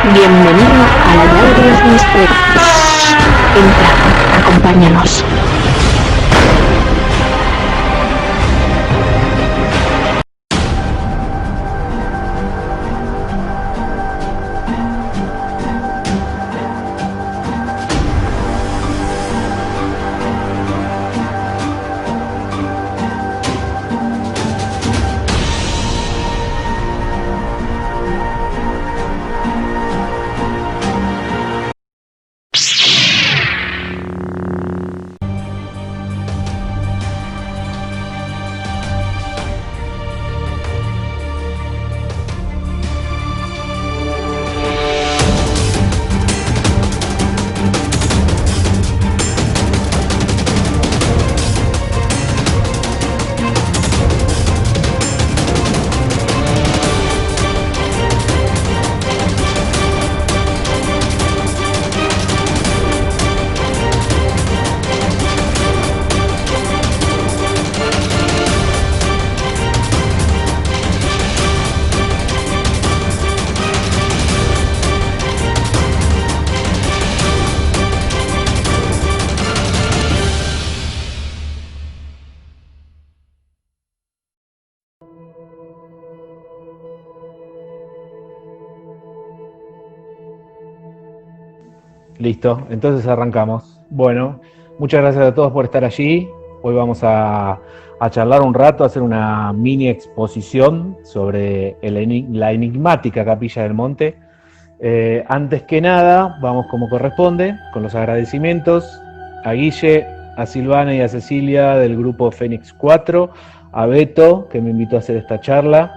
Bienvenido a la llave de los misterios. Entra, acompáñanos. Listo, entonces arrancamos. Bueno, muchas gracias a todos por estar allí. Hoy vamos a charlar un rato, a hacer una mini exposición sobre la enigmática Capilla del Monte. Antes que nada, vamos como corresponde, con los agradecimientos a Guille, a Silvana y a Cecilia del grupo Fénix 4, a Beto, que me invitó a hacer esta charla,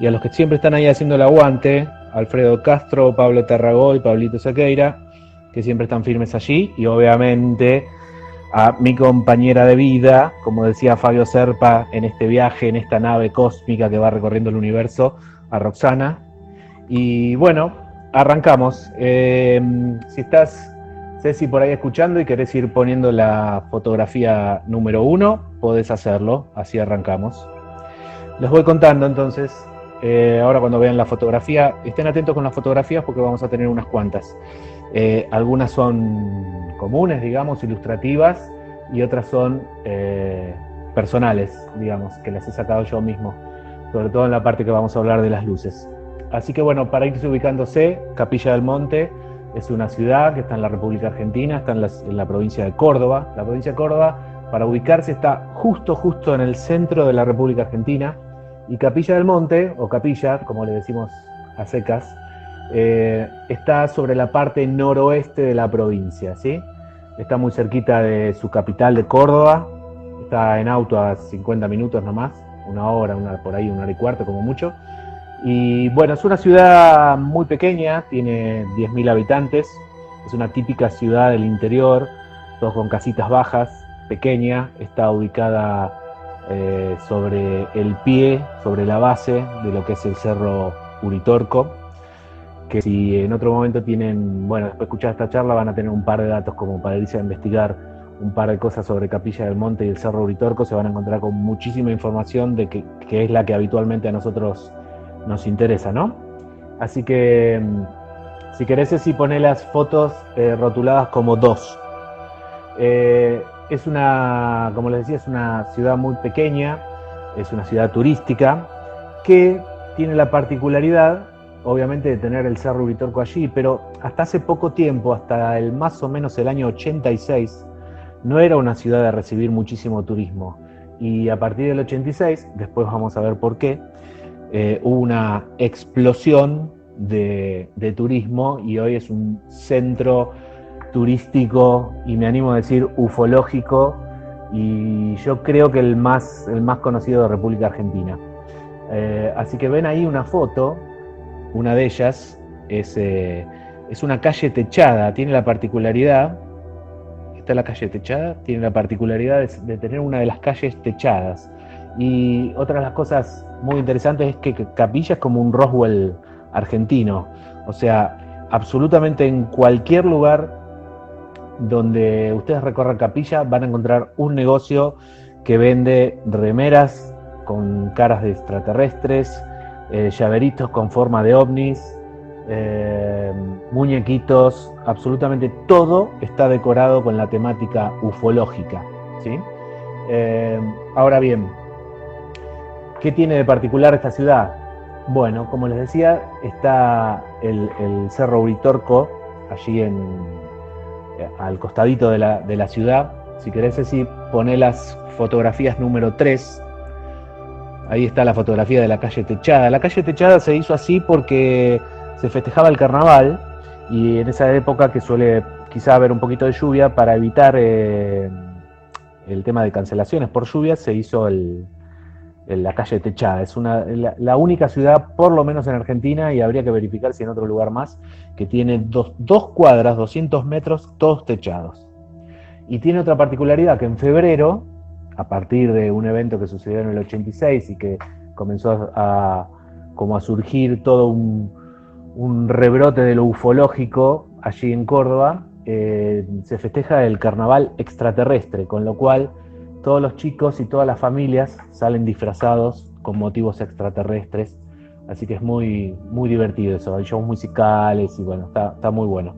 y a los que siempre están ahí haciendo el aguante, Alfredo Castro, Pablo Tarragó, Pablito Sequeira, que siempre están firmes allí, y obviamente a mi compañera de vida, como decía Fabio Serpa, en este viaje, en esta nave cósmica que va recorriendo el universo, a Roxana. Y bueno, arrancamos. Si estás, Ceci, por ahí escuchando y querés ir poniendo la fotografía número 1, podés hacerlo, así arrancamos. Les voy contando entonces, ahora cuando vean la fotografía, estén atentos con las fotografías porque vamos a tener unas cuantas. Algunas son comunes, digamos, ilustrativas, y otras son personales, digamos, que las he sacado yo mismo, sobre todo en la parte que vamos a hablar de las luces. Así que bueno, para irse ubicándose, Capilla del Monte es una ciudad que está en la República Argentina, está en la provincia de Córdoba. La provincia de Córdoba, para ubicarse, está justo en el centro de la República Argentina, y Capilla del Monte, o Capilla, como le decimos a secas, está sobre la parte noroeste de la provincia, ¿sí? Está muy cerquita de su capital de Córdoba, está en auto a 50 minutos nomás, una hora y cuarto como mucho. Y bueno, es una ciudad muy pequeña, tiene 10.000 habitantes, es una típica ciudad del interior, todos con casitas bajas, pequeña, está ubicada sobre el pie, sobre la base de lo que es el Cerro Uritorco, que si en otro momento tienen, bueno, después de escuchar esta charla van a tener un par de datos como para irse a investigar un par de cosas sobre Capilla del Monte y el Cerro Uritorco, se van a encontrar con muchísima información de que es la que habitualmente a nosotros nos interesa, ¿no? Así que, si querés, sí, poné las fotos rotuladas como 2. Es una, como les decía, es una ciudad muy pequeña, es una ciudad turística que tiene la particularidad, obviamente, de tener el Cerro Uritorco allí, pero hasta hace poco tiempo, hasta más o menos el año 86, no era una ciudad de recibir muchísimo turismo. Y a partir del 86, después vamos a ver por qué, hubo una explosión de turismo y hoy es un centro turístico, y me animo a decir ufológico, y yo creo que el más conocido de República Argentina. Así que ven ahí una foto. Una de ellas es una calle techada, tiene la particularidad, está la calle techada, tiene la particularidad de tener una de las calles techadas. Y otra de las cosas muy interesantes es que Capilla es como un Roswell argentino, o sea, absolutamente en cualquier lugar donde ustedes recorran Capilla van a encontrar un negocio que vende remeras con caras de extraterrestres, llaveritos con forma de ovnis, muñequitos, absolutamente todo está decorado con la temática ufológica, ¿sí? Ahora bien, ¿qué tiene de particular esta ciudad? Bueno, como les decía, está el Cerro Uritorco, allí al costadito de la ciudad. Si querés, decir, poné las fotografías número 3. Ahí está la fotografía de la calle Techada. La calle Techada se hizo así porque se festejaba el carnaval y en esa época que suele quizá haber un poquito de lluvia, para evitar el tema de cancelaciones por lluvia, se hizo la calle Techada. Es la única ciudad, por lo menos en Argentina, y habría que verificar si en otro lugar más, que tiene dos cuadras, 200 metros, todos techados. Y tiene otra particularidad, que en febrero, a partir de un evento que sucedió en el 86 y que comenzó como a surgir todo un rebrote de lo ufológico allí en Córdoba, se festeja el carnaval extraterrestre, con lo cual todos los chicos y todas las familias salen disfrazados con motivos extraterrestres, así que es muy, muy divertido eso. Hay shows musicales y bueno, está muy bueno.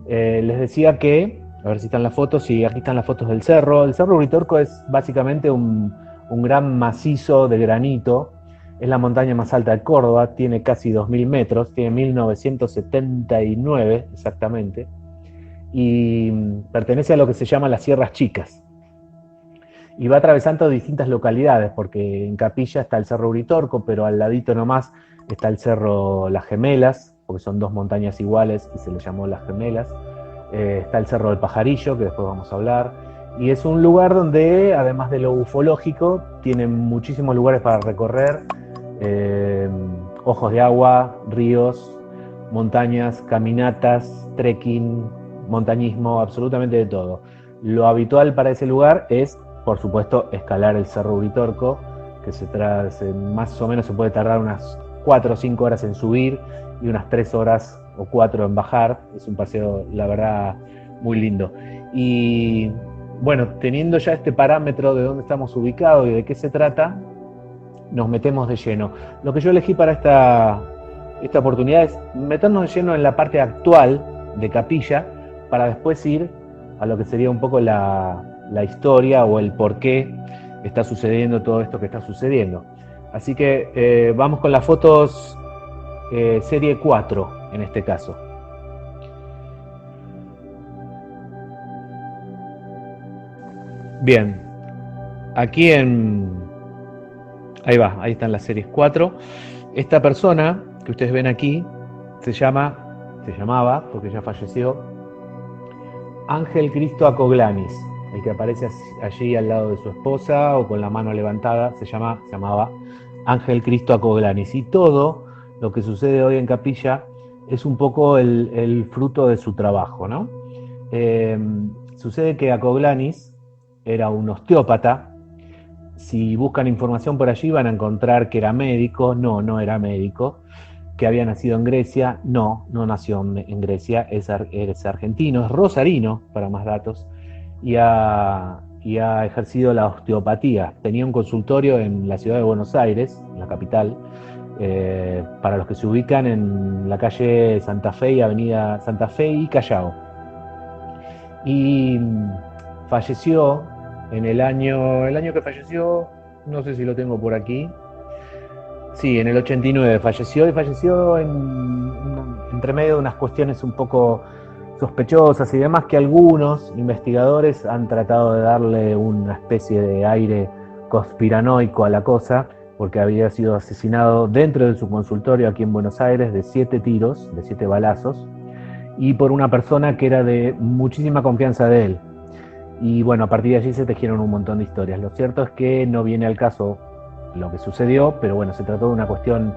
Les decía que, a ver si están las fotos, sí, aquí están las fotos del cerro. El Cerro Uritorco es básicamente un gran macizo de granito. Es la montaña más alta de Córdoba, tiene casi 2.000 metros, tiene 1979 exactamente, y pertenece a lo que se llama las Sierras Chicas. Y va atravesando distintas localidades, porque en Capilla está el Cerro Uritorco, pero al ladito nomás está el Cerro Las Gemelas, porque son dos montañas iguales y se le llamó Las Gemelas. Está el Cerro del Pajarillo, que después vamos a hablar, y es un lugar donde, además de lo ufológico, tienen muchísimos lugares para recorrer, ojos de agua, ríos, montañas, caminatas, trekking, montañismo, absolutamente de todo. Lo habitual para ese lugar es, por supuesto, escalar el Cerro Uritorco, que más o menos se puede tardar unas 4 o 5 horas en subir y unas 3 horas o 4 en bajar. Es un paseo, la verdad, muy lindo. Y bueno, teniendo ya este parámetro de dónde estamos ubicados y de qué se trata, nos metemos de lleno. Lo que yo elegí para esta oportunidad es meternos de lleno en la parte actual de Capilla, para después ir a lo que sería un poco la historia o el por qué está sucediendo todo esto que está sucediendo. Así que vamos con las fotos serie 4 en este caso. Bien, aquí ahí están las series 4. Esta persona que ustedes ven aquí se llamaba, porque ya falleció, Ángel Cristo Acoglanis. El que aparece allí al lado de su esposa o con la mano levantada se llamaba Ángel Cristo Acoglanis. Y todo lo que sucede hoy en Capilla es un poco el fruto de su trabajo, ¿no? Sucede que Acoglanis era un osteópata. Si buscan información por allí van a encontrar que era médico. No era médico. Que había nacido en Grecia. No nació en Grecia, es argentino, es rosarino, para más datos, y ha ejercido la osteopatía. Tenía un consultorio en la ciudad de Buenos Aires, en la capital, para los que se ubican en la calle Santa Fe y Avenida Santa Fe y Callao. Y falleció en el año que falleció, no sé si lo tengo por aquí. Sí, en el 89 falleció, y falleció entre medio de unas cuestiones un poco sospechosas y demás, que algunos investigadores han tratado de darle una especie de aire conspiranoico a la cosa, porque había sido asesinado dentro de su consultorio aquí en Buenos Aires de 7 tiros, de 7 balazos, y por una persona que era de muchísima confianza de él. Y bueno, a partir de allí se tejieron un montón de historias. Lo cierto es que no viene al caso lo que sucedió, pero bueno, se trató de una cuestión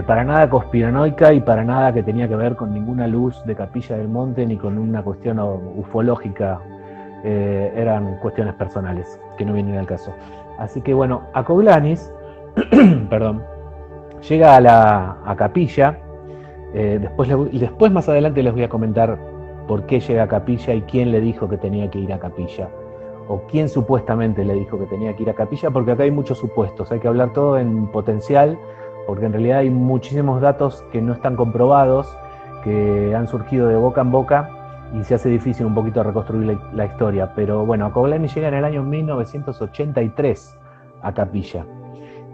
para nada conspiranoica y para nada que tenía que ver con ninguna luz de Capilla del Monte ni con una cuestión ufológica. Eran cuestiones personales que no vienen al caso. Así que bueno, Acoglanis perdón, llega a Capilla. Después más adelante les voy a comentar por qué llega a Capilla y quién le dijo que tenía que ir a Capilla, o quién supuestamente le dijo que tenía que ir a Capilla, porque acá hay muchos supuestos. Hay que hablar todo en potencial, porque en realidad hay muchísimos datos que no están comprobados, que han surgido de boca en boca, y se hace difícil un poquito reconstruir la historia. Pero bueno, Acoglani llega en el año 1983 a Capilla.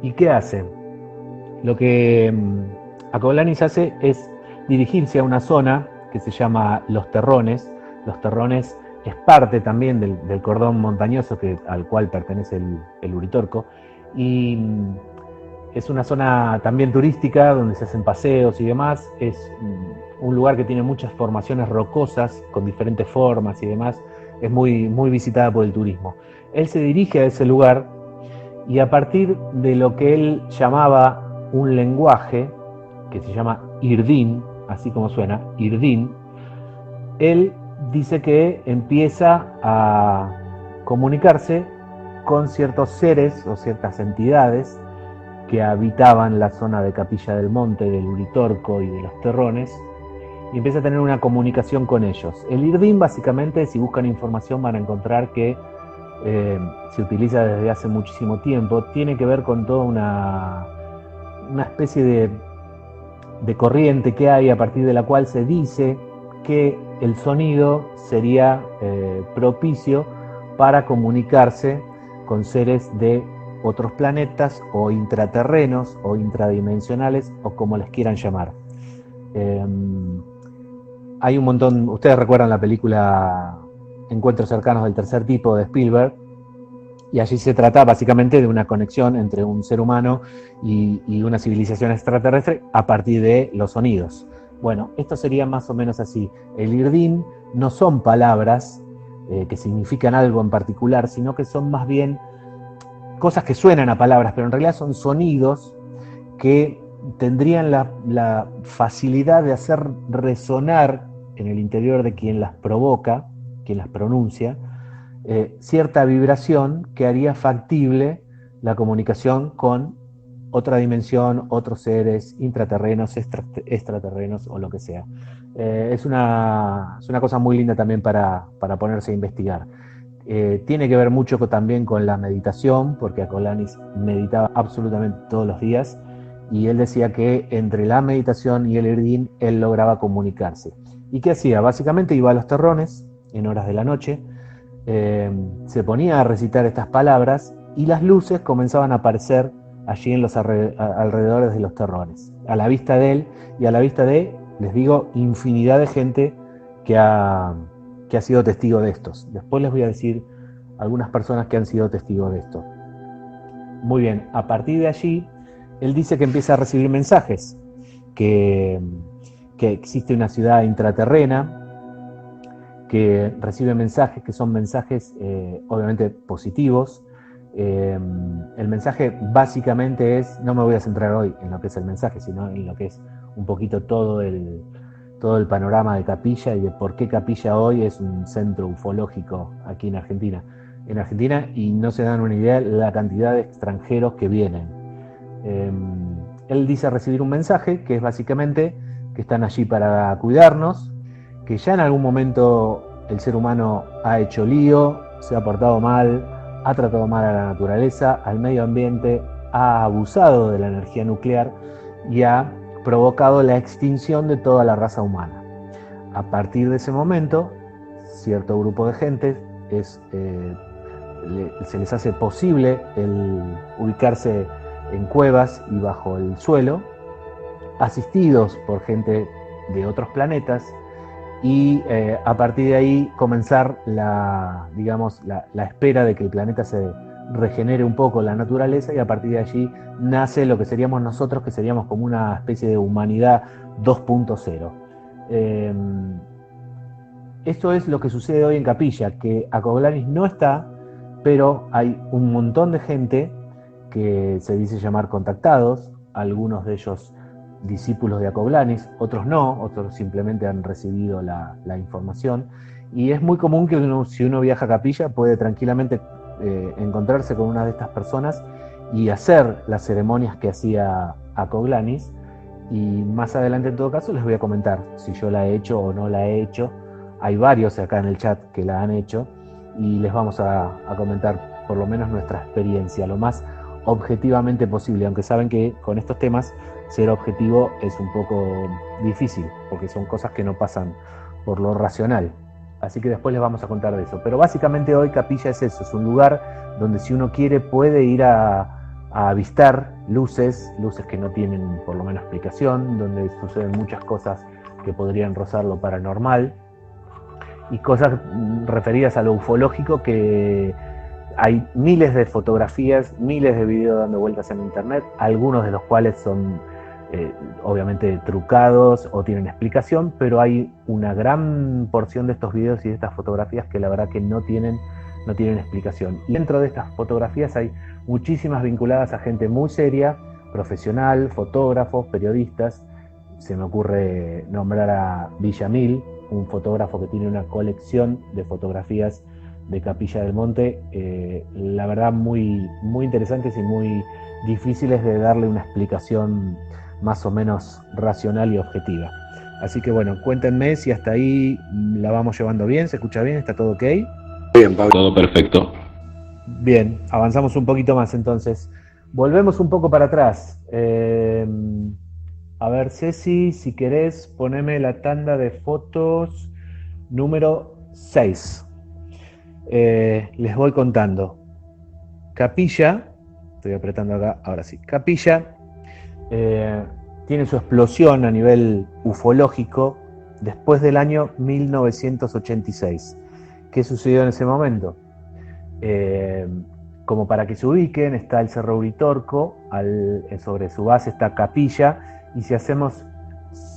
¿Y qué hace? Lo que Acoglani hace es dirigirse a una zona que se llama Los Terrones. Los Terrones es parte también del cordón montañoso al cual pertenece el Uritorco, y es una zona también turística donde se hacen paseos y demás. Es un lugar que tiene muchas formaciones rocosas con diferentes formas y demás. Es muy, muy visitada por el turismo. Él se dirige a ese lugar y a partir de lo que él llamaba un lenguaje que se llama Irdin, así como suena, Irdin, él dice que empieza a comunicarse con ciertos seres o ciertas entidades que habitaban la zona de Capilla del Monte, del Uritorco y de los Terrones, y empieza a tener una comunicación con ellos. El Irdin, básicamente, si buscan información van a encontrar que se utiliza desde hace muchísimo tiempo. Tiene que ver con toda una especie de corriente que hay, a partir de la cual se dice que el sonido sería propicio para comunicarse con seres de otros planetas o intraterrenos o intradimensionales o como les quieran llamar. Hay un montón, ustedes recuerdan la película Encuentros cercanos del tercer tipo de Spielberg, y allí se trata básicamente de una conexión entre un ser humano y una civilización extraterrestre a partir de los sonidos. Bueno, esto sería más o menos así. El Irdin no son palabras que significan algo en particular, sino que son más bien cosas que suenan a palabras, pero en realidad son sonidos que tendrían la facilidad de hacer resonar en el interior de quien las provoca, quien las pronuncia, cierta vibración que haría factible la comunicación con otra dimensión, otros seres intraterrenos, extraterrenos o lo que sea. Es una cosa muy linda también para ponerse a investigar. Tiene que ver mucho también con la meditación, porque Acolanis meditaba absolutamente todos los días, y él decía que entre la meditación y el Irdin él lograba comunicarse. ¿Y qué hacía? Básicamente iba a los terrones en horas de la noche, se ponía a recitar estas palabras y las luces comenzaban a aparecer allí en los alrededores de los terrones, a la vista de él y a la vista de, les digo, infinidad de gente que ha sido testigo de estos. Después les voy a decir algunas personas que han sido testigos de esto. Muy bien, a partir de allí, él dice que empieza a recibir mensajes, que existe una ciudad intraterrena, que recibe mensajes que son mensajes obviamente positivos. El mensaje básicamente es, no me voy a centrar hoy en lo que es el mensaje, sino en lo que es un poquito todo el panorama de Capilla y de por qué Capilla hoy es un centro ufológico aquí en Argentina. Y no se dan una idea de la cantidad de extranjeros que vienen. Él dice recibir un mensaje que es básicamente que están allí para cuidarnos, que ya en algún momento el ser humano ha hecho lío, se ha portado mal, ha tratado mal a la naturaleza, al medio ambiente, ha abusado de la energía nuclear y ha provocado la extinción de toda la raza humana. A partir de ese momento, cierto grupo de gente se les hace posible el ubicarse en cuevas y bajo el suelo, asistidos por gente de otros planetas, y a partir de ahí comenzar la espera de que el planeta se regenere un poco la naturaleza, y a partir de allí nace lo que seríamos nosotros, que seríamos como una especie de humanidad 2.0. Esto es lo que sucede hoy en Capilla, que Acoglanis no está, pero hay un montón de gente que se dice llamar contactados, algunos de ellos discípulos de Acoglanis, otros no, otros simplemente han recibido la información, y es muy común que si uno viaja a Capilla puede tranquilamente encontrarse con una de estas personas y hacer las ceremonias que hacía Acoglanis, y más adelante en todo caso les voy a comentar si yo la he hecho o no la he hecho. Hay varios acá en el chat que la han hecho y les vamos a comentar por lo menos nuestra experiencia. Lo más objetivamente posible, aunque saben que con estos temas ser objetivo es un poco difícil, porque son cosas que no pasan por lo racional. Así que después les vamos a contar de eso. Pero básicamente hoy Capilla es eso, es un lugar donde si uno quiere puede ir a avistar luces que no tienen por lo menos explicación, donde suceden muchas cosas que podrían rozar lo paranormal y cosas referidas a lo ufológico, que hay miles de fotografías, miles de videos dando vueltas en internet, algunos de los cuales son obviamente trucados o tienen explicación, pero hay una gran porción de estos videos y de estas fotografías que la verdad que no tienen explicación. Y dentro de estas fotografías hay muchísimas vinculadas a gente muy seria, profesional, fotógrafos, periodistas. Se me ocurre nombrar a Villamil, un fotógrafo que tiene una colección de fotografías de Capilla del Monte, la verdad muy, muy interesantes y muy difíciles de darle una explicación más o menos racional y objetiva. Así que bueno, cuéntenme si hasta ahí la vamos llevando bien, se escucha bien, está todo ok. Bien, Pablo. Todo perfecto. Bien, avanzamos un poquito más entonces. Volvemos un poco para atrás. A ver, Ceci, si querés, poneme la tanda de fotos número 6. Les voy contando. Capilla, estoy apretando acá, ahora sí. Capilla tiene su explosión a nivel ufológico después del año 1986. ¿Qué sucedió en ese momento? Como para que se ubiquen, está el Cerro Uritorco, sobre su base está Capilla, y si hacemos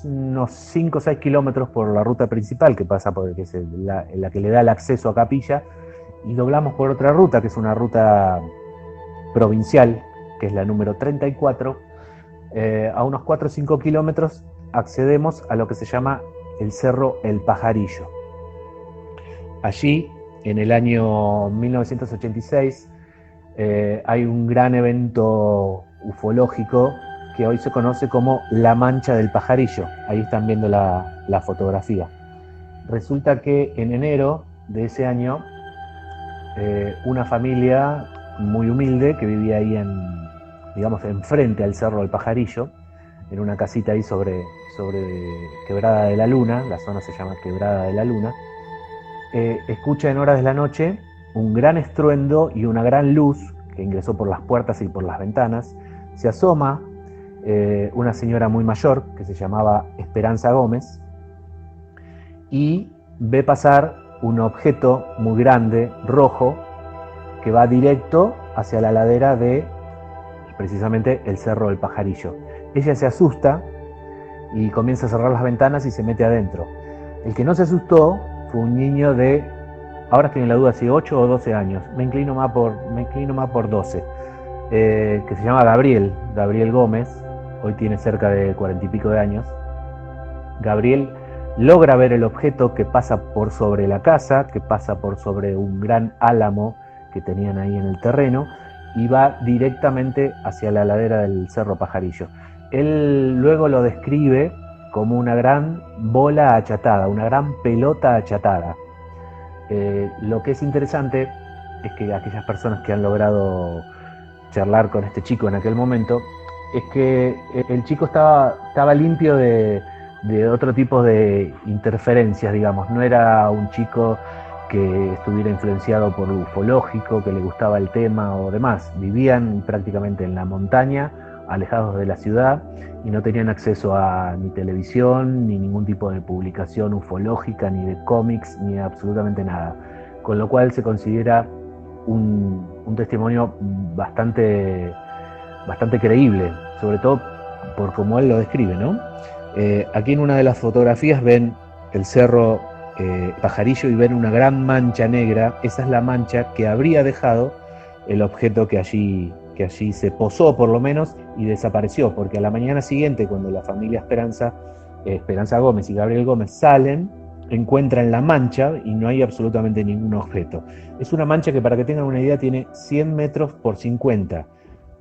unos 5 o 6 kilómetros por la ruta principal, que pasa por que es la que le da el acceso a Capilla, y doblamos por otra ruta, que es una ruta provincial, que es la número 34, a unos 4 o 5 kilómetros accedemos a lo que se llama el Cerro El Pajarillo. Allí, en el año 1986, hay un gran evento ufológico que hoy se conoce como la Mancha del Pajarillo. Ahí están viendo la fotografía. Resulta que en enero de ese año, una familia muy humilde que vivía ahí enfrente al Cerro del Pajarillo, en una casita ahí sobre Quebrada de la Luna, la zona se llama Quebrada de la Luna, escucha en horas de la noche un gran estruendo y una gran luz que ingresó por las puertas y por las ventanas. Se asoma una señora muy mayor que se llamaba Esperanza Gómez y ve pasar un objeto muy grande, rojo, que va directo hacia la ladera de precisamente el Cerro del Pajarillo. Ella se asusta y comienza a cerrar las ventanas y se mete adentro. El que no se asustó fue un niño de, ahora estoy en la duda si 8 o 12 años, me inclino más por 12, que se llama Gabriel Gómez, hoy tiene cerca de 40 y pico de años. Gabriel logra ver el objeto que pasa por sobre la casa, que pasa por sobre un gran álamo que tenían ahí en el terreno, y va directamente hacia la ladera del Cerro Pajarillo. Él luego lo describe como una gran bola achatada, una gran pelota achatada. Lo que es interesante es que aquellas personas que han logrado charlar con este chico en aquel momento, es que el chico estaba limpio de otro tipo de interferencias, digamos. No era un chico que estuviera influenciado por lo ufológico, que le gustaba el tema o demás. Vivían prácticamente en la montaña, alejados de la ciudad, y no tenían acceso a ni televisión, ni ningún tipo de publicación ufológica, ni de cómics, ni absolutamente nada. Con lo cual se considera un testimonio bastante creíble, sobre todo por cómo él lo describe, ¿no? Aquí en una de las fotografías ven el Cerro Pajarillo y ven una gran mancha negra. Esa es la mancha que habría dejado el objeto que allí se posó por lo menos y desapareció, porque a la mañana siguiente, cuando la familia Esperanza Gómez y Gabriel Gómez salen, encuentran la mancha y no hay absolutamente ningún objeto. Es una mancha que, para que tengan una idea, tiene 100 metros por 50.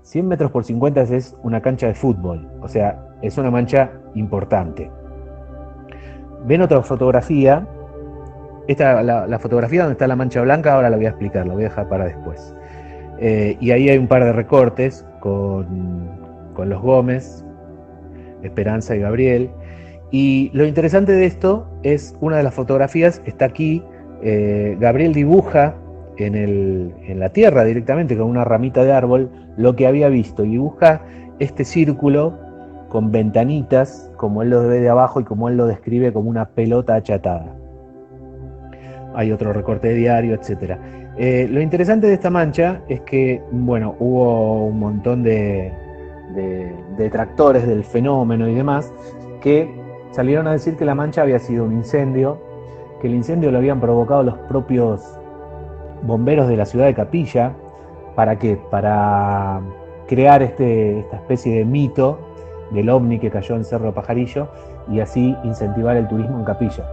100 metros por 50 es una cancha de fútbol, o sea, es una mancha importante. Ven otra fotografía. La fotografía donde está la mancha blanca, ahora la voy a explicar, la voy a dejar para después. Y ahí hay un par de recortes con los Gómez, Esperanza y Gabriel. Y lo interesante de esto es una de las fotografías, está aquí, Gabriel dibuja en la tierra directamente con una ramita de árbol lo que había visto, y dibuja este círculo con ventanitas, como él lo ve de abajo y como él lo describe como una pelota achatada. Hay otro recorte de diario, etc. Lo interesante de esta mancha es que, bueno, hubo un montón de detractores del fenómeno y demás que salieron a decir que la mancha había sido un incendio, que el incendio lo habían provocado los propios bomberos de la ciudad de Capilla. ¿Para qué? Para crear esta especie de mito del ovni que cayó en Cerro Pajarillo y así incentivar el turismo en Capilla.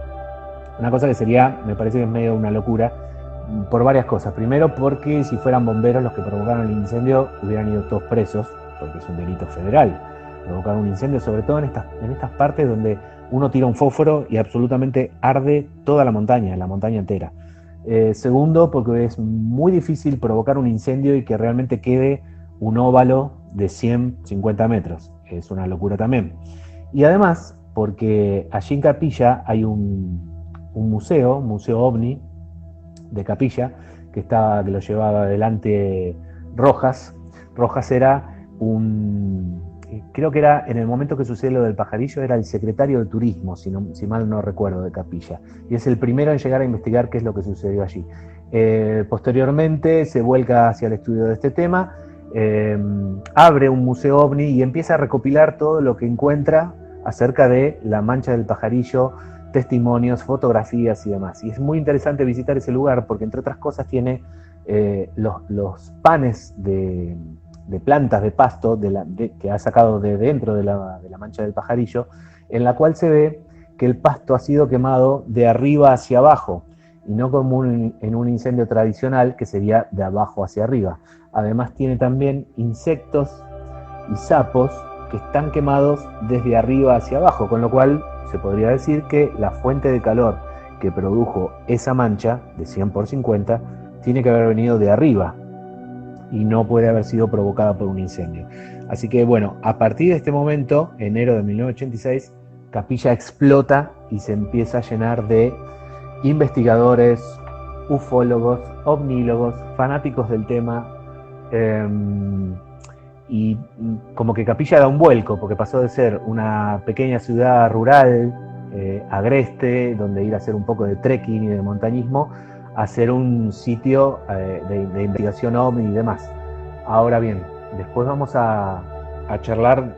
Una cosa que sería, me parece que es medio una locura, por varias cosas. Primero, porque si fueran bomberos los que provocaron el incendio, hubieran ido todos presos, porque es un delito federal provocar un incendio, sobre todo en estas partes donde uno tira un fósforo y absolutamente arde toda la montaña entera. Segundo, porque es muy difícil provocar un incendio y que realmente quede un óvalo de 150 metros. Es una locura también. Y además, porque allí en Capilla hay un museo OVNI de Capilla, que lo llevaba adelante Rojas. Rojas era creo que era, en el momento que sucede lo del pajarillo, era el secretario de turismo, si mal no recuerdo, de Capilla. Y es el primero en llegar a investigar qué es lo que sucedió allí. Posteriormente se vuelca hacia el estudio de este tema, abre un museo OVNI y empieza a recopilar todo lo que encuentra acerca de la mancha del pajarillo, testimonios, fotografías y demás. Y es muy interesante visitar ese lugar porque, entre otras cosas, tiene los panes de plantas de pasto que ha sacado de dentro de la mancha del pajarillo, en la cual se ve que el pasto ha sido quemado de arriba hacia abajo y no como en un incendio tradicional, que sería de abajo hacia arriba. Además tiene también insectos y sapos que están quemados desde arriba hacia abajo, con lo cual se podría decir que la fuente de calor que produjo esa mancha de 100 por 50 tiene que haber venido de arriba y no puede haber sido provocada por un incendio. Así que, bueno, a partir de este momento, enero de 1986, Capilla explota y se empieza a llenar de investigadores, ufólogos, ovnílogos, fanáticos del tema, y como que Capilla da un vuelco, porque pasó de ser una pequeña ciudad rural, agreste, donde ir a hacer un poco de trekking y de montañismo, a ser un sitio de investigación OVNI y demás. Ahora bien, después vamos a charlar.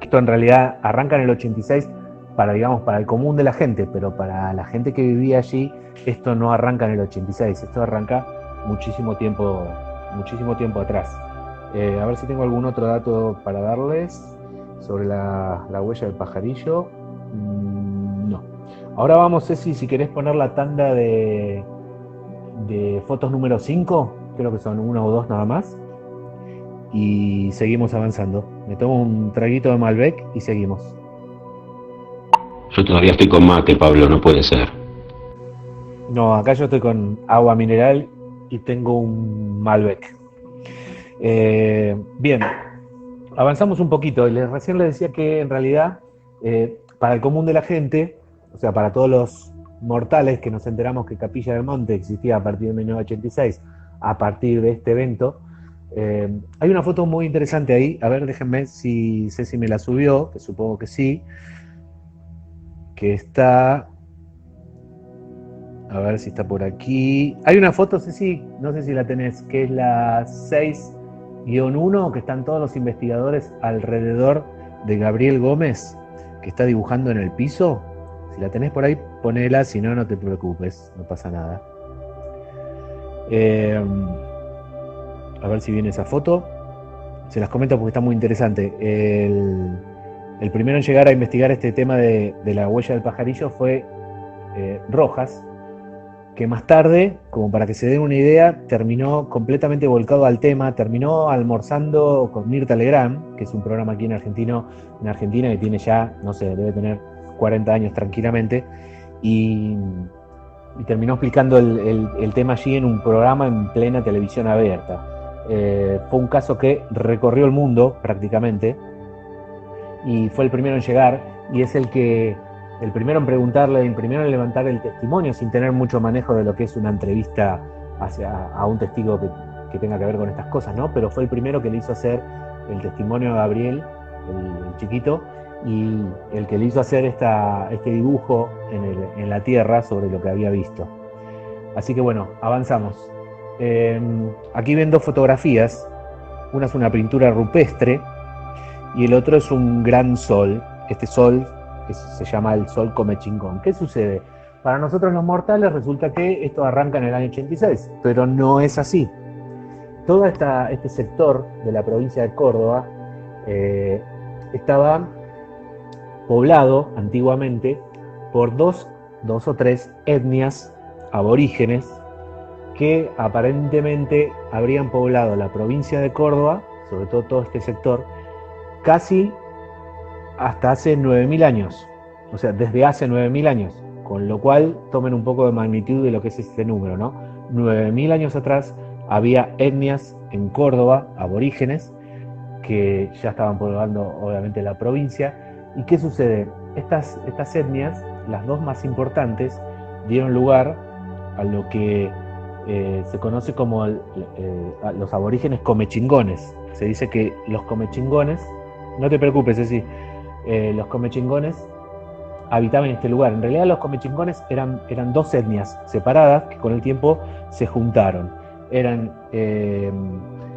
Esto en realidad arranca en el 86 para el común de la gente, pero para la gente que vivía allí, esto no arranca en el 86, esto arranca muchísimo tiempo atrás. A ver si tengo algún otro dato para darles sobre la huella del pajarillo. No. Ahora vamos, Ceci, si querés poner la tanda de fotos número 5, creo que son 1 o 2 nada más, y seguimos avanzando. Me tomo un traguito de Malbec y seguimos. Yo todavía estoy con mate, Pablo, no puede ser. No, acá yo estoy con agua mineral y tengo un Malbec. Bien, avanzamos un poquito. Recién les decía que en realidad para el común de la gente, o sea, para todos los mortales que nos enteramos que Capilla del Monte existía a partir de 1986, a partir de este evento, hay una foto muy interesante ahí. A ver, déjenme si Ceci me la subió, que supongo que sí, que está, a ver si está por aquí. Hay una foto, Ceci, no sé si la tenés, que es la 6-1, que están todos los investigadores alrededor de Gabriel Gómez, que está dibujando en el piso. Si la tenés por ahí, ponela, si no, no te preocupes, no pasa nada. A ver si viene esa foto. Se las comento porque está muy interesante. El primero en llegar a investigar este tema de la huella del pajarillo fue Rojas, que más tarde, como para que se den una idea, terminó completamente volcado al tema, terminó almorzando con Mirta Legrand, que es un programa aquí en Argentina que tiene ya, no sé, debe tener 40 años tranquilamente, y terminó explicando el tema allí en un programa en plena televisión abierta. Fue un caso que recorrió el mundo prácticamente y fue el primero en llegar y es el primero en preguntarle, el primero en levantar el testimonio sin tener mucho manejo de lo que es una entrevista a un testigo que tenga que ver con estas cosas, ¿no? Pero fue el primero que le hizo hacer el testimonio a Gabriel, el chiquito, y el que le hizo hacer este dibujo en la tierra sobre lo que había visto. Así que bueno, avanzamos. Aquí ven dos fotografías. Una es una pintura rupestre y el otro es un gran sol. Este sol se llama el sol Comechingón. ¿Qué sucede? Para nosotros los mortales resulta que esto arranca en el año 86, pero no es así. Todo este sector de la provincia de Córdoba estaba poblado antiguamente por dos o tres etnias aborígenes que aparentemente habrían poblado la provincia de Córdoba, sobre todo este sector, casi hasta hace 9.000 años, o sea, desde hace 9.000 años, con lo cual tomen un poco de magnitud de lo que es este número, ¿no? 9.000 años atrás había etnias en Córdoba, aborígenes, que ya estaban poblando obviamente la provincia. ¿Y qué sucede? Estas etnias, las dos más importantes, dieron lugar a lo que se conoce como los aborígenes comechingones. Se dice que los comechingones, no te preocupes, es decir, los comechingones habitaban en este lugar. En realidad los comechingones eran dos etnias separadas que con el tiempo se juntaron. Eran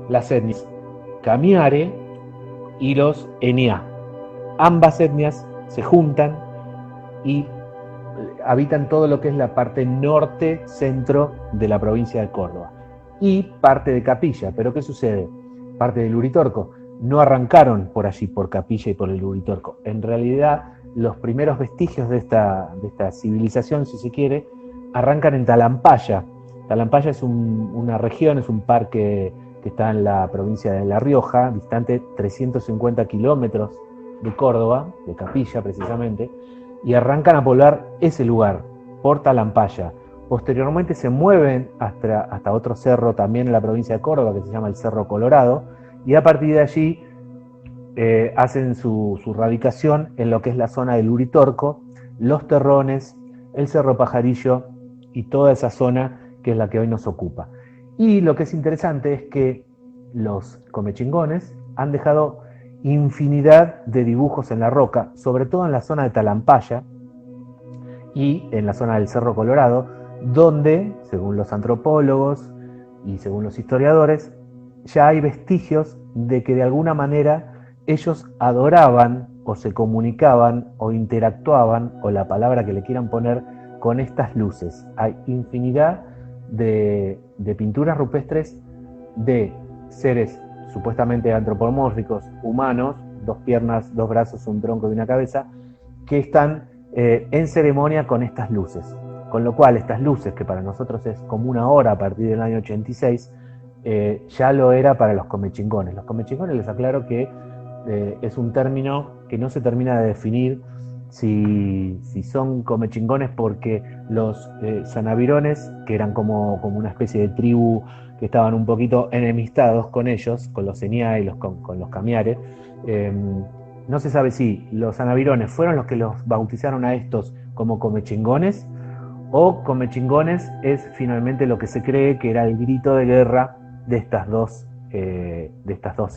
las etnias Camiare y los Eniá. Ambas etnias se juntan y habitan todo lo que es la parte norte-centro de la provincia de Córdoba y parte de Capilla. Pero ¿qué sucede? Parte del Uritorco. No arrancaron por allí, por Capilla y por el Uritorco. En realidad, los primeros vestigios de esta civilización, si se quiere, arrancan en Talampaya. Talampaya es una región, es un parque que está en la provincia de La Rioja, distante 350 kilómetros de Córdoba, de Capilla precisamente, y arrancan a poblar ese lugar, por Talampaya. Posteriormente se mueven hasta otro cerro también en la provincia de Córdoba, que se llama el Cerro Colorado, y a partir de allí hacen su radicación en lo que es la zona del Uritorco, los Terrones, el Cerro Pajarillo y toda esa zona que es la que hoy nos ocupa. Y lo que es interesante es que los comechingones han dejado infinidad de dibujos en la roca, sobre todo en la zona de Talampaya y en la zona del Cerro Colorado, donde, según los antropólogos y según los historiadores, ya hay vestigios de que de alguna manera ellos adoraban o se comunicaban o interactuaban, o la palabra que le quieran poner, con estas luces. Hay infinidad de pinturas rupestres de seres supuestamente antropomórficos, humanos, 2 piernas, 2 brazos, un tronco y una cabeza, que están en ceremonia con estas luces. Con lo cual estas luces, que para nosotros es como una hora a partir del año 86, ya lo era para los comechingones. Los comechingones, les aclaro que es un término que no se termina de definir si son comechingones porque los sanavirones, que eran como una especie de tribu que estaban un poquito enemistados con ellos, con los Eniá y con los Camiares, no se sabe si los sanavirones fueron los que los bautizaron a estos como comechingones, o comechingones es finalmente lo que se cree que era el grito de guerra de estas dos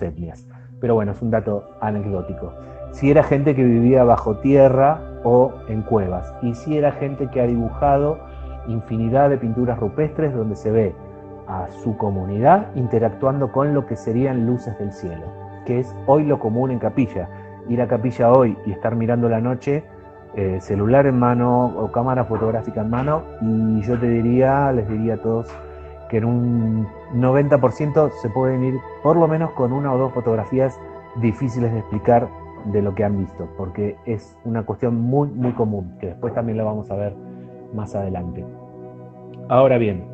etnias. Pero bueno, es un dato anecdótico. Si era gente que vivía bajo tierra o en cuevas, y si era gente que ha dibujado infinidad de pinturas rupestres donde se ve a su comunidad interactuando con lo que serían luces del cielo, que es hoy lo común en Capilla. Ir a Capilla hoy y estar mirando la noche, celular en mano o cámara fotográfica en mano, y yo les diría a todos que en un 90% se pueden ir por lo menos con 1 o 2 fotografías difíciles de explicar de lo que han visto, porque es una cuestión muy, muy común, que después también lo vamos a ver más adelante. Ahora bien,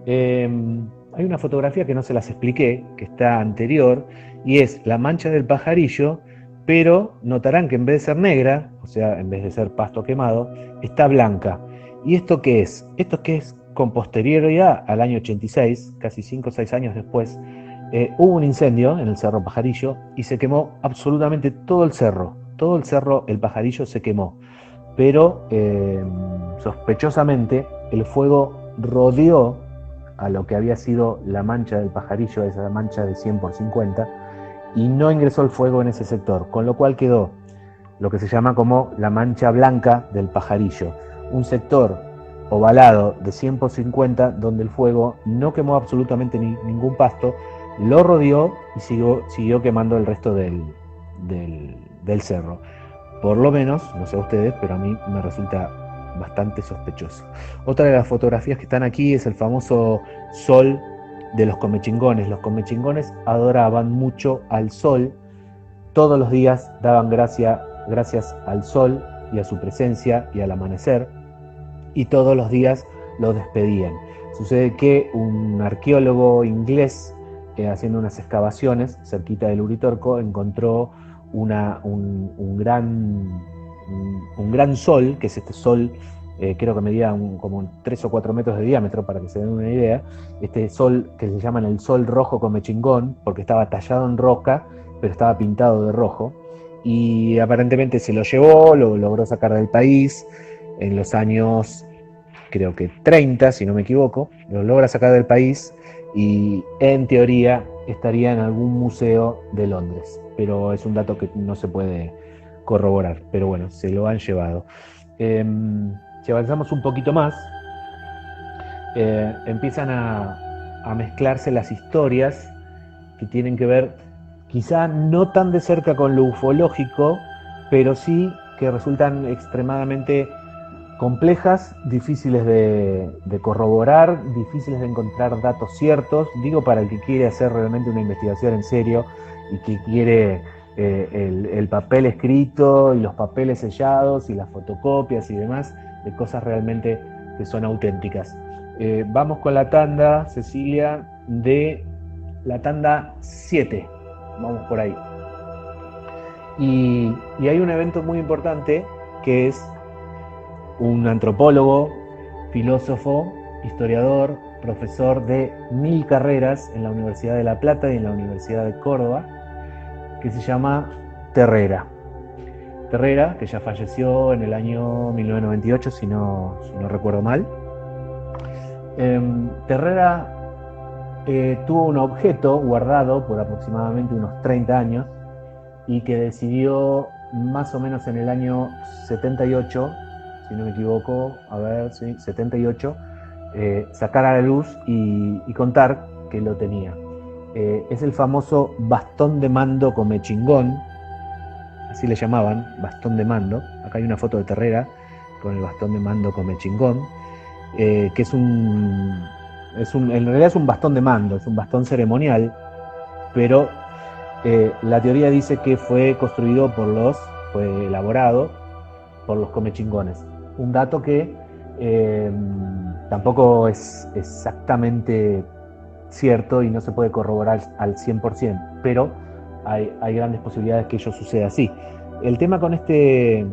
hay una fotografía que no se las expliqué, que está anterior, y es la mancha del pajarillo, pero notarán que en vez de ser negra, o sea, en vez de ser pasto quemado, está blanca. ¿Y esto qué es? Esto que es con posterioridad al año 86, casi 5 o 6 años después, hubo un incendio en el Cerro Pajarillo y se quemó absolutamente todo el cerro. Todo el cerro, el Pajarillo, se quemó. Pero sospechosamente el fuego rodeó a lo que había sido la mancha del Pajarillo, esa mancha de 100 por 50, y no ingresó el fuego en ese sector, con lo cual quedó lo que se llama como la mancha blanca del Pajarillo, un sector ovalado de 100 por 50 donde el fuego no quemó absolutamente ningún pasto, lo rodeó y siguió quemando el resto del cerro. Por lo menos, no sé a ustedes, pero a mí me resulta bastante sospechoso. Otra de las fotografías que están aquí es el famoso sol de los comechingones. Los comechingones adoraban mucho al sol, todos los días daban gracias al sol y a su presencia y al amanecer, y todos los días lo despedían. Sucede que un arqueólogo inglés, haciendo unas excavaciones cerquita del Uritorco, encontró un gran sol, que es este sol, creo que medía como 3 o 4 metros de diámetro, para que se den una idea. Este sol que se llaman el sol rojo comechingón, porque estaba tallado en roca, pero estaba pintado de rojo, y aparentemente se lo llevó, lo logró sacar del país en los años, creo que 30, si no me equivoco, lo logra sacar del país y en teoría estaría en algún museo de Londres, pero es un dato que no se puede corroborar, pero bueno, se lo han llevado. Si avanzamos un poquito más, empiezan a mezclarse las historias que tienen que ver quizá no tan de cerca con lo ufológico, pero sí que resultan extremadamente complejas, difíciles de corroborar, difíciles de encontrar datos ciertos, digo para el que quiere hacer realmente una investigación en serio y que quiere el papel escrito y los papeles sellados y las fotocopias y demás de cosas realmente que son auténticas. Vamos con la tanda, Cecilia, de la tanda 7, vamos por ahí. Y hay un evento muy importante que es un antropólogo, filósofo, historiador, profesor de 1000 carreras en la Universidad de La Plata y en la Universidad de Córdoba, que se llama Terrera. Terrera, que ya falleció en el año 1998, si no recuerdo mal. Terrera tuvo un objeto guardado por aproximadamente unos 30 años y que decidió más o menos en el año 78, si no me equivoco, 78, sacar a la luz y contar que lo tenía. Es el famoso bastón de mando comechingón, así le llamaban, bastón de mando. Acá hay una foto de Terrera con el bastón de mando comechingón, que en realidad es un bastón de mando, es un bastón ceremonial, pero la teoría dice que fue elaborado por los comechingones. Un dato que tampoco es exactamente cierto y no se puede corroborar al 100%, pero hay grandes posibilidades que ello suceda así. El tema con este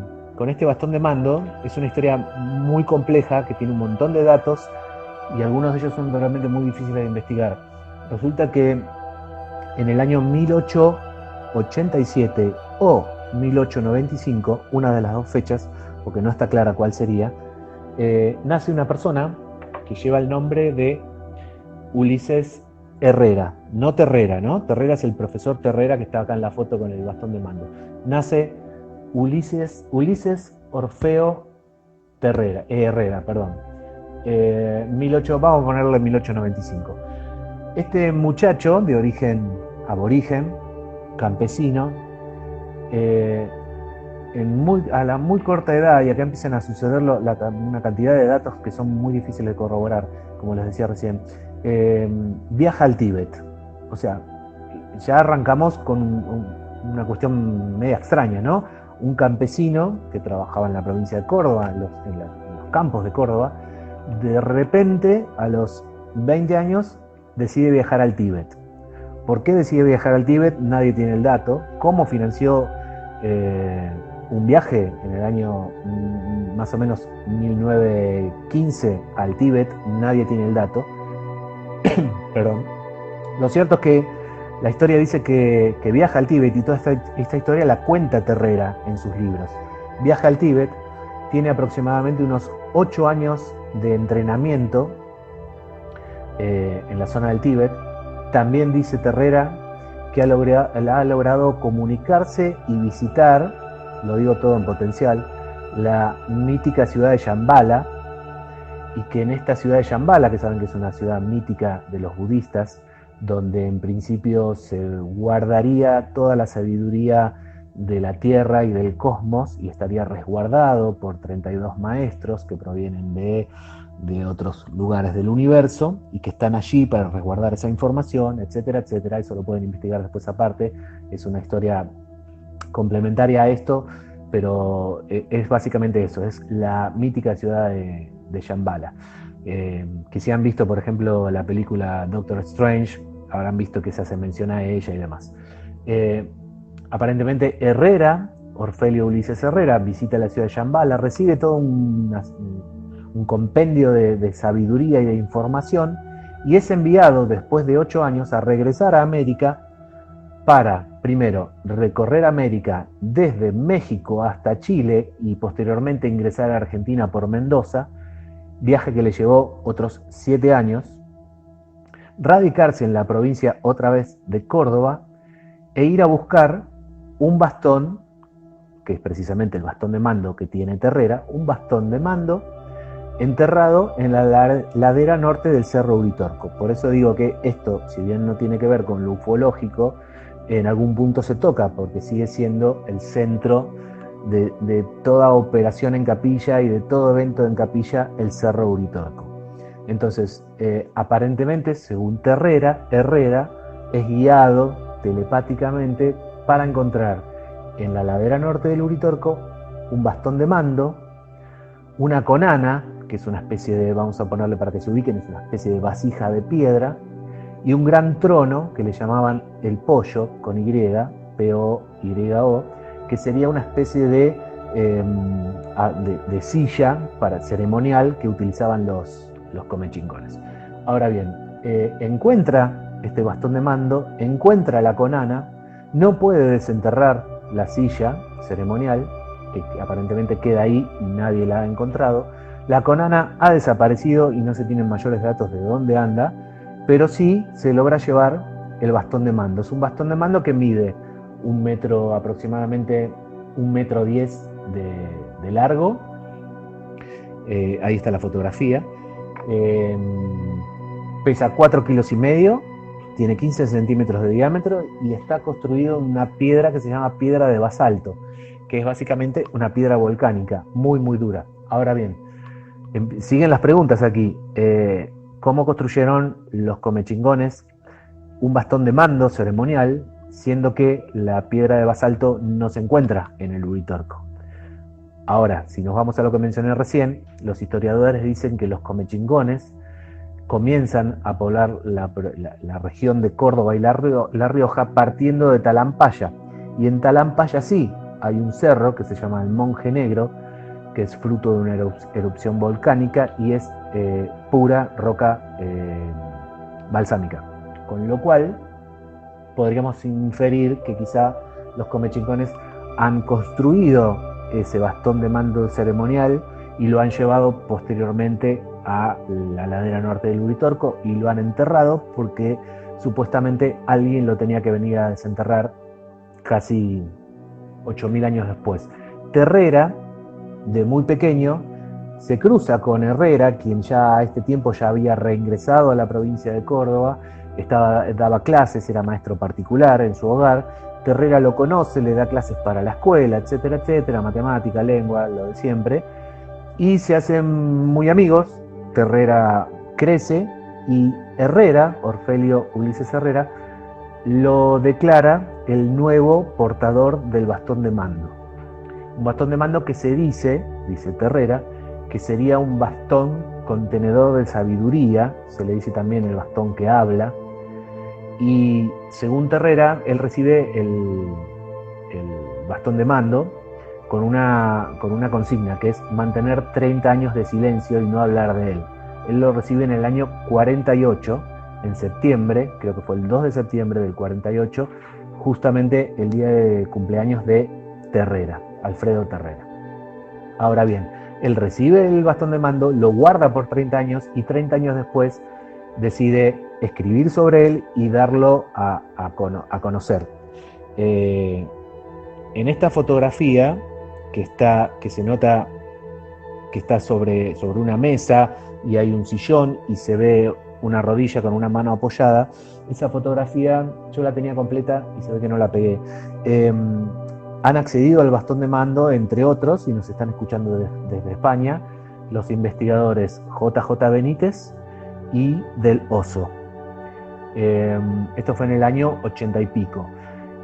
bastón de mando es una historia muy compleja que tiene un montón de datos y algunos de ellos son realmente muy difíciles de investigar. Resulta que en el año 1887 o 1895, una de las dos fechas, porque no está clara cuál sería, nace una persona que lleva el nombre de Ulises Herrera, no Terrera, ¿no? Terrera es el profesor Terrera que está acá en la foto con el bastón de mando. Nace Ulises Orfeo Herrera, perdón. Vamos a ponerle 1895. Este muchacho de origen aborigen, campesino, a la muy corta edad, y acá empiezan a suceder una cantidad de datos que son muy difíciles de corroborar, como les decía recién, viaja al Tíbet. O sea, ya arrancamos con una cuestión media extraña, ¿no? Un campesino que trabajaba en la provincia de Córdoba, en los campos de Córdoba, de repente, a los 20 años, decide viajar al Tíbet. ¿Por qué decide viajar al Tíbet? Nadie tiene el dato. ¿Cómo financió un viaje en el año más o menos 1915 al Tíbet? Nadie tiene el dato. Perdón. Lo cierto es que La historia dice que viaja al Tíbet y toda esta historia la cuenta Terrera en sus libros. Viaja al Tíbet, tiene aproximadamente unos 8 años de entrenamiento en la zona del Tíbet. También dice Terrera que ha logrado comunicarse y visitar, lo digo todo en potencial, la mítica ciudad de Shambhala, y que en esta ciudad de Shambhala, que saben que es una ciudad mítica de los budistas, donde en principio se guardaría toda la sabiduría de la Tierra y del cosmos, y estaría resguardado por 32 maestros que provienen de otros lugares del universo y que están allí para resguardar esa información, etcétera, etcétera. Eso lo pueden investigar después aparte, es una historia complementaria a esto, pero es básicamente eso, es la mítica ciudad de Shambhala. Que si han visto, por ejemplo, la película Doctor Strange, habrán visto que se hace mención a ella y demás. Aparentemente Herrera, Orfelio Ulises Herrera, visita la ciudad de Shambhala, recibe todo un compendio de sabiduría y de información, y es enviado después de 8 años a regresar a América para, primero, recorrer América desde México hasta Chile y posteriormente ingresar a Argentina por Mendoza, viaje que le llevó otros 7 años, radicarse en la provincia otra vez de Córdoba e ir a buscar un bastón, que es precisamente el bastón de mando que tiene Terrera, un bastón de mando enterrado en la ladera norte del Cerro Uritorco. Por eso digo que esto, si bien no tiene que ver con lo ufológico, en algún punto se toca, porque sigue siendo el centro de toda operación en capilla y de todo evento en capilla, el Cerro Uritorco. Entonces, aparentemente, según Herrera es guiado telepáticamente para encontrar en la ladera norte del Uritorco un bastón de mando, una conana, que es una especie de, vamos a ponerle para que se ubiquen, es una especie de vasija de piedra, y un gran trono que le llamaban el pollo, con Y, P-O-Y-O, que sería una especie de silla ceremonial que utilizaban los comechingones. Ahora bien, encuentra este bastón de mando, encuentra la conana, no puede desenterrar la silla ceremonial, que aparentemente queda ahí y nadie la ha encontrado. La conana ha desaparecido y no se tienen mayores datos de dónde anda, pero sí se logra llevar el bastón de mando. Es un bastón de mando que mide aproximadamente 1,10 m de largo. Ahí está la fotografía. Pesa 4,5 kg, tiene 15 centímetros de diámetro y está construido en una piedra que se llama piedra de basalto, que es básicamente una piedra volcánica, muy muy dura. Ahora bien, siguen las preguntas aquí. ¿Cómo construyeron los comechingones un bastón de mando ceremonial, siendo que la piedra de basalto no se encuentra en el Uritorco? Ahora, si nos vamos a lo que mencioné recién, los historiadores dicen que los comechingones comienzan a poblar la región de Córdoba y La Rioja partiendo de Talampaya. Y en Talampaya sí hay un cerro que se llama el Monje Negro, que es fruto de una erupción volcánica y es pura roca balsámica. Con lo cual podríamos inferir que quizá los comechingones han construido ese bastón de mando ceremonial y lo han llevado posteriormente a la ladera norte del Uritorco y lo han enterrado porque supuestamente alguien lo tenía que venir a desenterrar casi 8.000 años después. Terrera, de muy pequeño, se cruza con Herrera, quien ya a este tiempo ya había reingresado a la provincia de Córdoba, daba clases, era maestro particular en su hogar. Terrera lo conoce, le da clases para la escuela, etcétera, etcétera, matemática, lengua, lo de siempre, y se hacen muy amigos. Terrera crece y Herrera, Orfelio Ulises Herrera, lo declara el nuevo portador del bastón de mando. Un bastón de mando que se dice Terrera, que sería un bastón contenedor de sabiduría, se le dice también el bastón que habla, y según Terrera, él recibe el bastón de mando con una consigna, que es mantener 30 años de silencio y no hablar de él. Él lo recibe en el año 48, en septiembre, creo que fue el 2 de septiembre del 48, justamente el día de cumpleaños de Terrera, Alfredo Terrera. Ahora bien, él recibe el bastón de mando, lo guarda por 30 años y 30 años después decide escribir sobre él y darlo a conocer. En esta fotografía que se nota que está sobre una mesa y hay un sillón y se ve una rodilla con una mano apoyada, esa fotografía yo la tenía completa y se ve que no la pegué. Han accedido al bastón de mando, entre otros, y nos están escuchando desde España, los investigadores JJ Benítez y Del Oso. Esto fue en el año 80 y pico.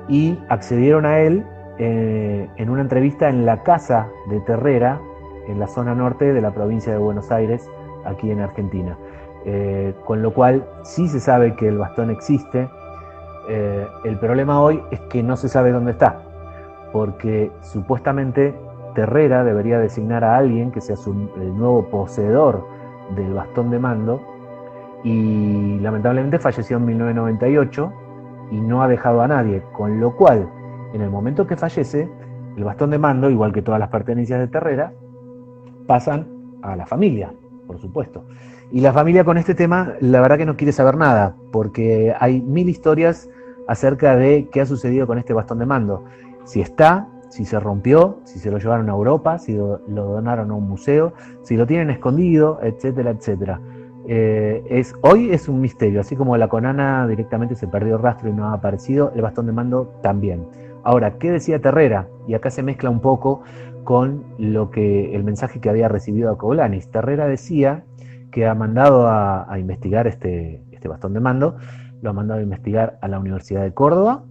Y accedieron a él en una entrevista en la casa de Terrera, en la zona norte de la provincia de Buenos Aires, aquí en Argentina. Con lo cual sí se sabe que el bastón existe. El problema hoy es que no se sabe dónde está, porque supuestamente Terrera debería designar a alguien que sea el nuevo poseedor del bastón de mando, y lamentablemente falleció en 1998 y no ha dejado a nadie, con lo cual en el momento que fallece el bastón de mando, igual que todas las pertenencias de Terrera, pasan a la familia, por supuesto. Y la familia con este tema, la verdad que no quiere saber nada, porque hay 1000 historias acerca de qué ha sucedido con este bastón de mando. Si está, si se rompió, si se lo llevaron a Europa, si lo donaron a un museo, si lo tienen escondido, etcétera, etcétera. Hoy es un misterio, así como la Conana directamente se perdió rastro y no ha aparecido, el bastón de mando también. Ahora, ¿qué decía Terrera? Y acá se mezcla un poco con el mensaje que había recibido a Cogolanis. Terrera decía que ha mandado a investigar este bastón de mando, lo ha mandado a investigar a la Universidad de Córdoba,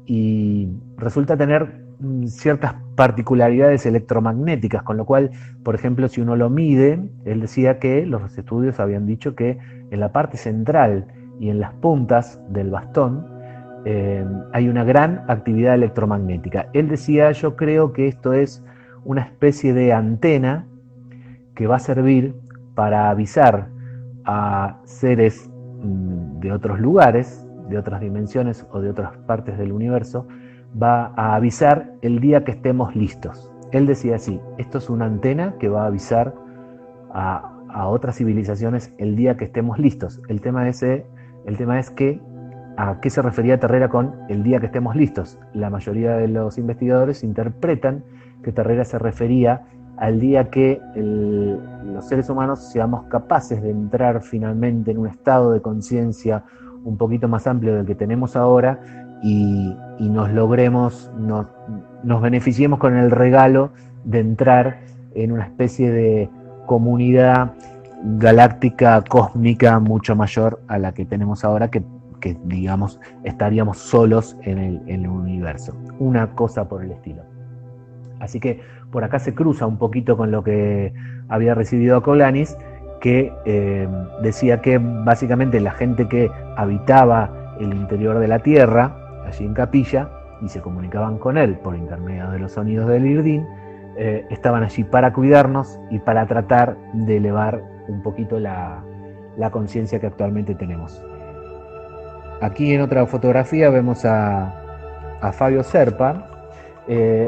y resulta tener ciertas particularidades electromagnéticas, con lo cual, por ejemplo, si uno lo mide, él decía que los estudios habían dicho que en la parte central y en las puntas del bastón hay una gran actividad electromagnética. Él decía, yo creo que esto es una especie de antena que va a servir para avisar a seres de otros lugares, de otras dimensiones o de otras partes del universo, va a avisar el día que estemos listos. Él decía así, esto es una antena que va a avisar a otras civilizaciones el día que estemos listos. El tema es que ¿a qué se refería Terrera con el día que estemos listos? La mayoría de los investigadores interpretan que Terrera se refería al día que los seres humanos seamos capaces de entrar finalmente en un estado de conciencia un poquito más amplio del que tenemos ahora y nos beneficiemos con el regalo de entrar en una especie de comunidad galáctica, cósmica, mucho mayor a la que tenemos ahora, que digamos estaríamos solos en el universo. Una cosa por el estilo. Así que por acá se cruza un poquito con lo que había recibido Cogolanis, que decía que básicamente la gente que habitaba el interior de la Tierra, allí en Capilla, y se comunicaban con él por intermedio de los sonidos del Irdín, estaban allí para cuidarnos y para tratar de elevar un poquito la conciencia que actualmente tenemos. Aquí en otra fotografía vemos a Fabio Serpa.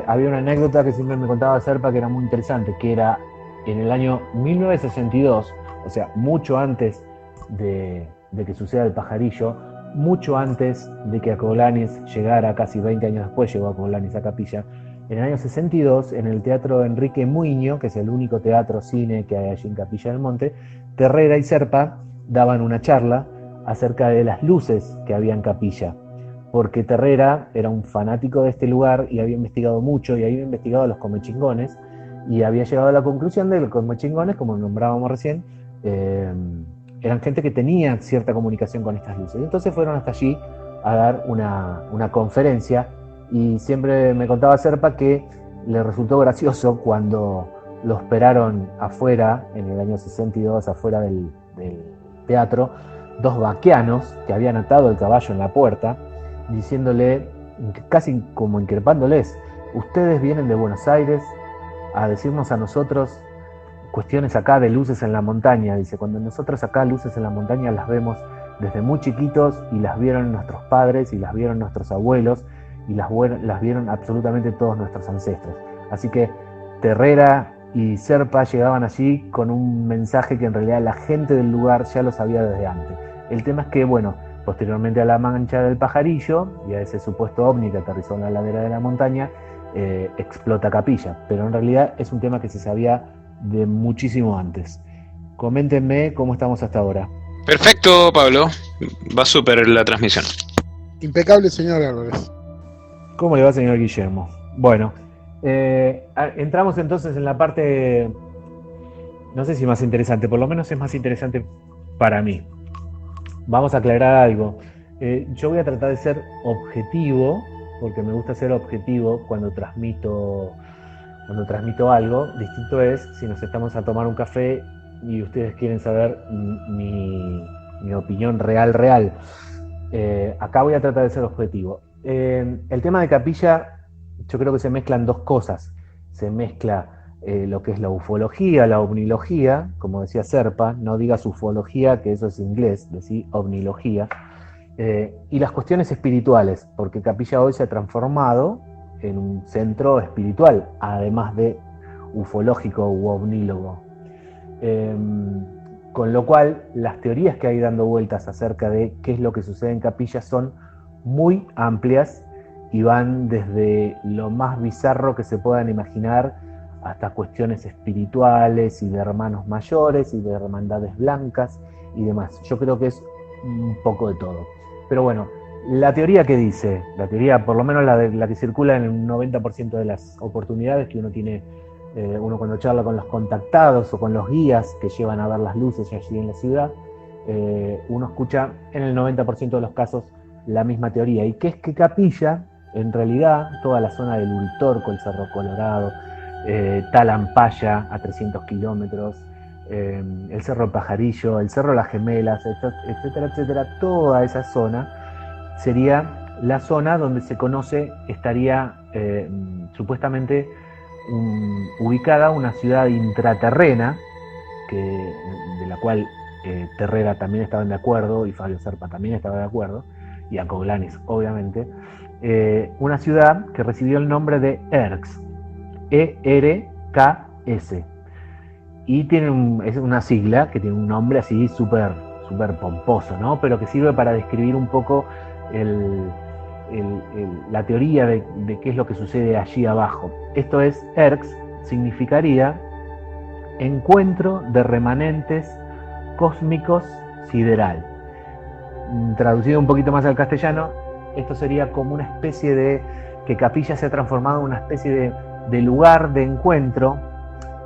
Había una anécdota que siempre me contaba Serpa que era muy interesante, que era en el año 1962, o sea, mucho antes de que suceda el pajarillo, mucho antes de que a Cogolanis llegara, casi 20 años después llegó a Cogolanis a Capilla, en el año 62, en el Teatro Enrique Muiño, que es el único teatro cine que hay allí en Capilla del Monte, Terrera y Serpa daban una charla acerca de las luces que había en Capilla, porque Terrera era un fanático de este lugar y había investigado mucho, y había investigado a los comechingones, y había llegado a la conclusión de que los comechingones, como nombrábamos recién, eran gente que tenía cierta comunicación con estas luces. Entonces fueron hasta allí a dar una conferencia, y siempre me contaba Serpa que le resultó gracioso cuando lo esperaron afuera, en el año 62, afuera del teatro, dos vaqueanos que habían atado el caballo en la puerta, diciéndole, casi como increpándoles, ustedes vienen de Buenos Aires a decirnos a nosotros cuestiones acá de luces en la montaña. Dice, cuando nosotros acá luces en la montaña las vemos desde muy chiquitos y las vieron nuestros padres y las vieron nuestros abuelos y las vieron absolutamente todos nuestros ancestros. Así que Terrera y Serpa llegaban allí con un mensaje que en realidad la gente del lugar ya lo sabía desde antes. El tema es que, bueno, posteriormente a la mancha del pajarillo y a ese supuesto ovni que aterrizó en la ladera de la montaña, explota Capilla, pero en realidad es un tema que se sabía de muchísimo antes. Coméntenme cómo estamos hasta ahora. Perfecto, Pablo. Va súper la transmisión. Impecable, señor Álvarez. ¿Cómo le va, señor Guillermo? Bueno, entramos entonces en la parte, no sé si más interesante, por lo menos es más interesante para mí. Vamos a aclarar algo. Yo voy a tratar de ser objetivo, porque me gusta ser objetivo cuando transmito algo. Distinto es si nos estamos a tomar un café y ustedes quieren saber mi opinión real. Acá voy a tratar de ser objetivo. El tema de Capilla, yo creo que se mezclan dos cosas. Se mezcla lo que es la ufología, la ovnilogía, como decía Serpa, no digas ufología, que eso es inglés, decir ovnilogía, y las cuestiones espirituales, porque Capilla hoy se ha transformado en un centro espiritual, además de ufológico u ovnílogo. Con lo cual, las teorías que hay dando vueltas acerca de qué es lo que sucede en Capilla son muy amplias y van desde lo más bizarro que se puedan imaginar hasta cuestiones espirituales y de hermanos mayores y de hermandades blancas y demás. Yo creo que es un poco de todo. Pero bueno, la teoría que dice, la teoría por lo menos la que circula en un 90% de las oportunidades que uno tiene, uno cuando charla con los contactados o con los guías que llevan a ver las luces allí en la ciudad, uno escucha en el 90% de los casos la misma teoría, y que es que Capilla, en realidad, toda la zona del Uritorco, el Cerro Colorado, Talampaya a 300 kilómetros, el Cerro Pajarillo, el Cerro Las Gemelas, etcétera, toda esa zona sería la zona donde se conoce, estaría supuestamente ubicada una ciudad intraterrena, de la cual Terrera también estaban de acuerdo y Fabio Serpa también estaba de acuerdo, y Acoglanis obviamente, una ciudad que recibió el nombre de Erx, E-R-K-S, y es una sigla que tiene un nombre así súper pomposo, ¿no? Pero que sirve para describir un poco la teoría de qué es lo que sucede allí abajo. Esto es, Erx significaría encuentro de remanentes cósmicos sideral. Traducido un poquito más al castellano, esto sería como una especie de, que Capilla se ha transformado en una especie de lugar de encuentro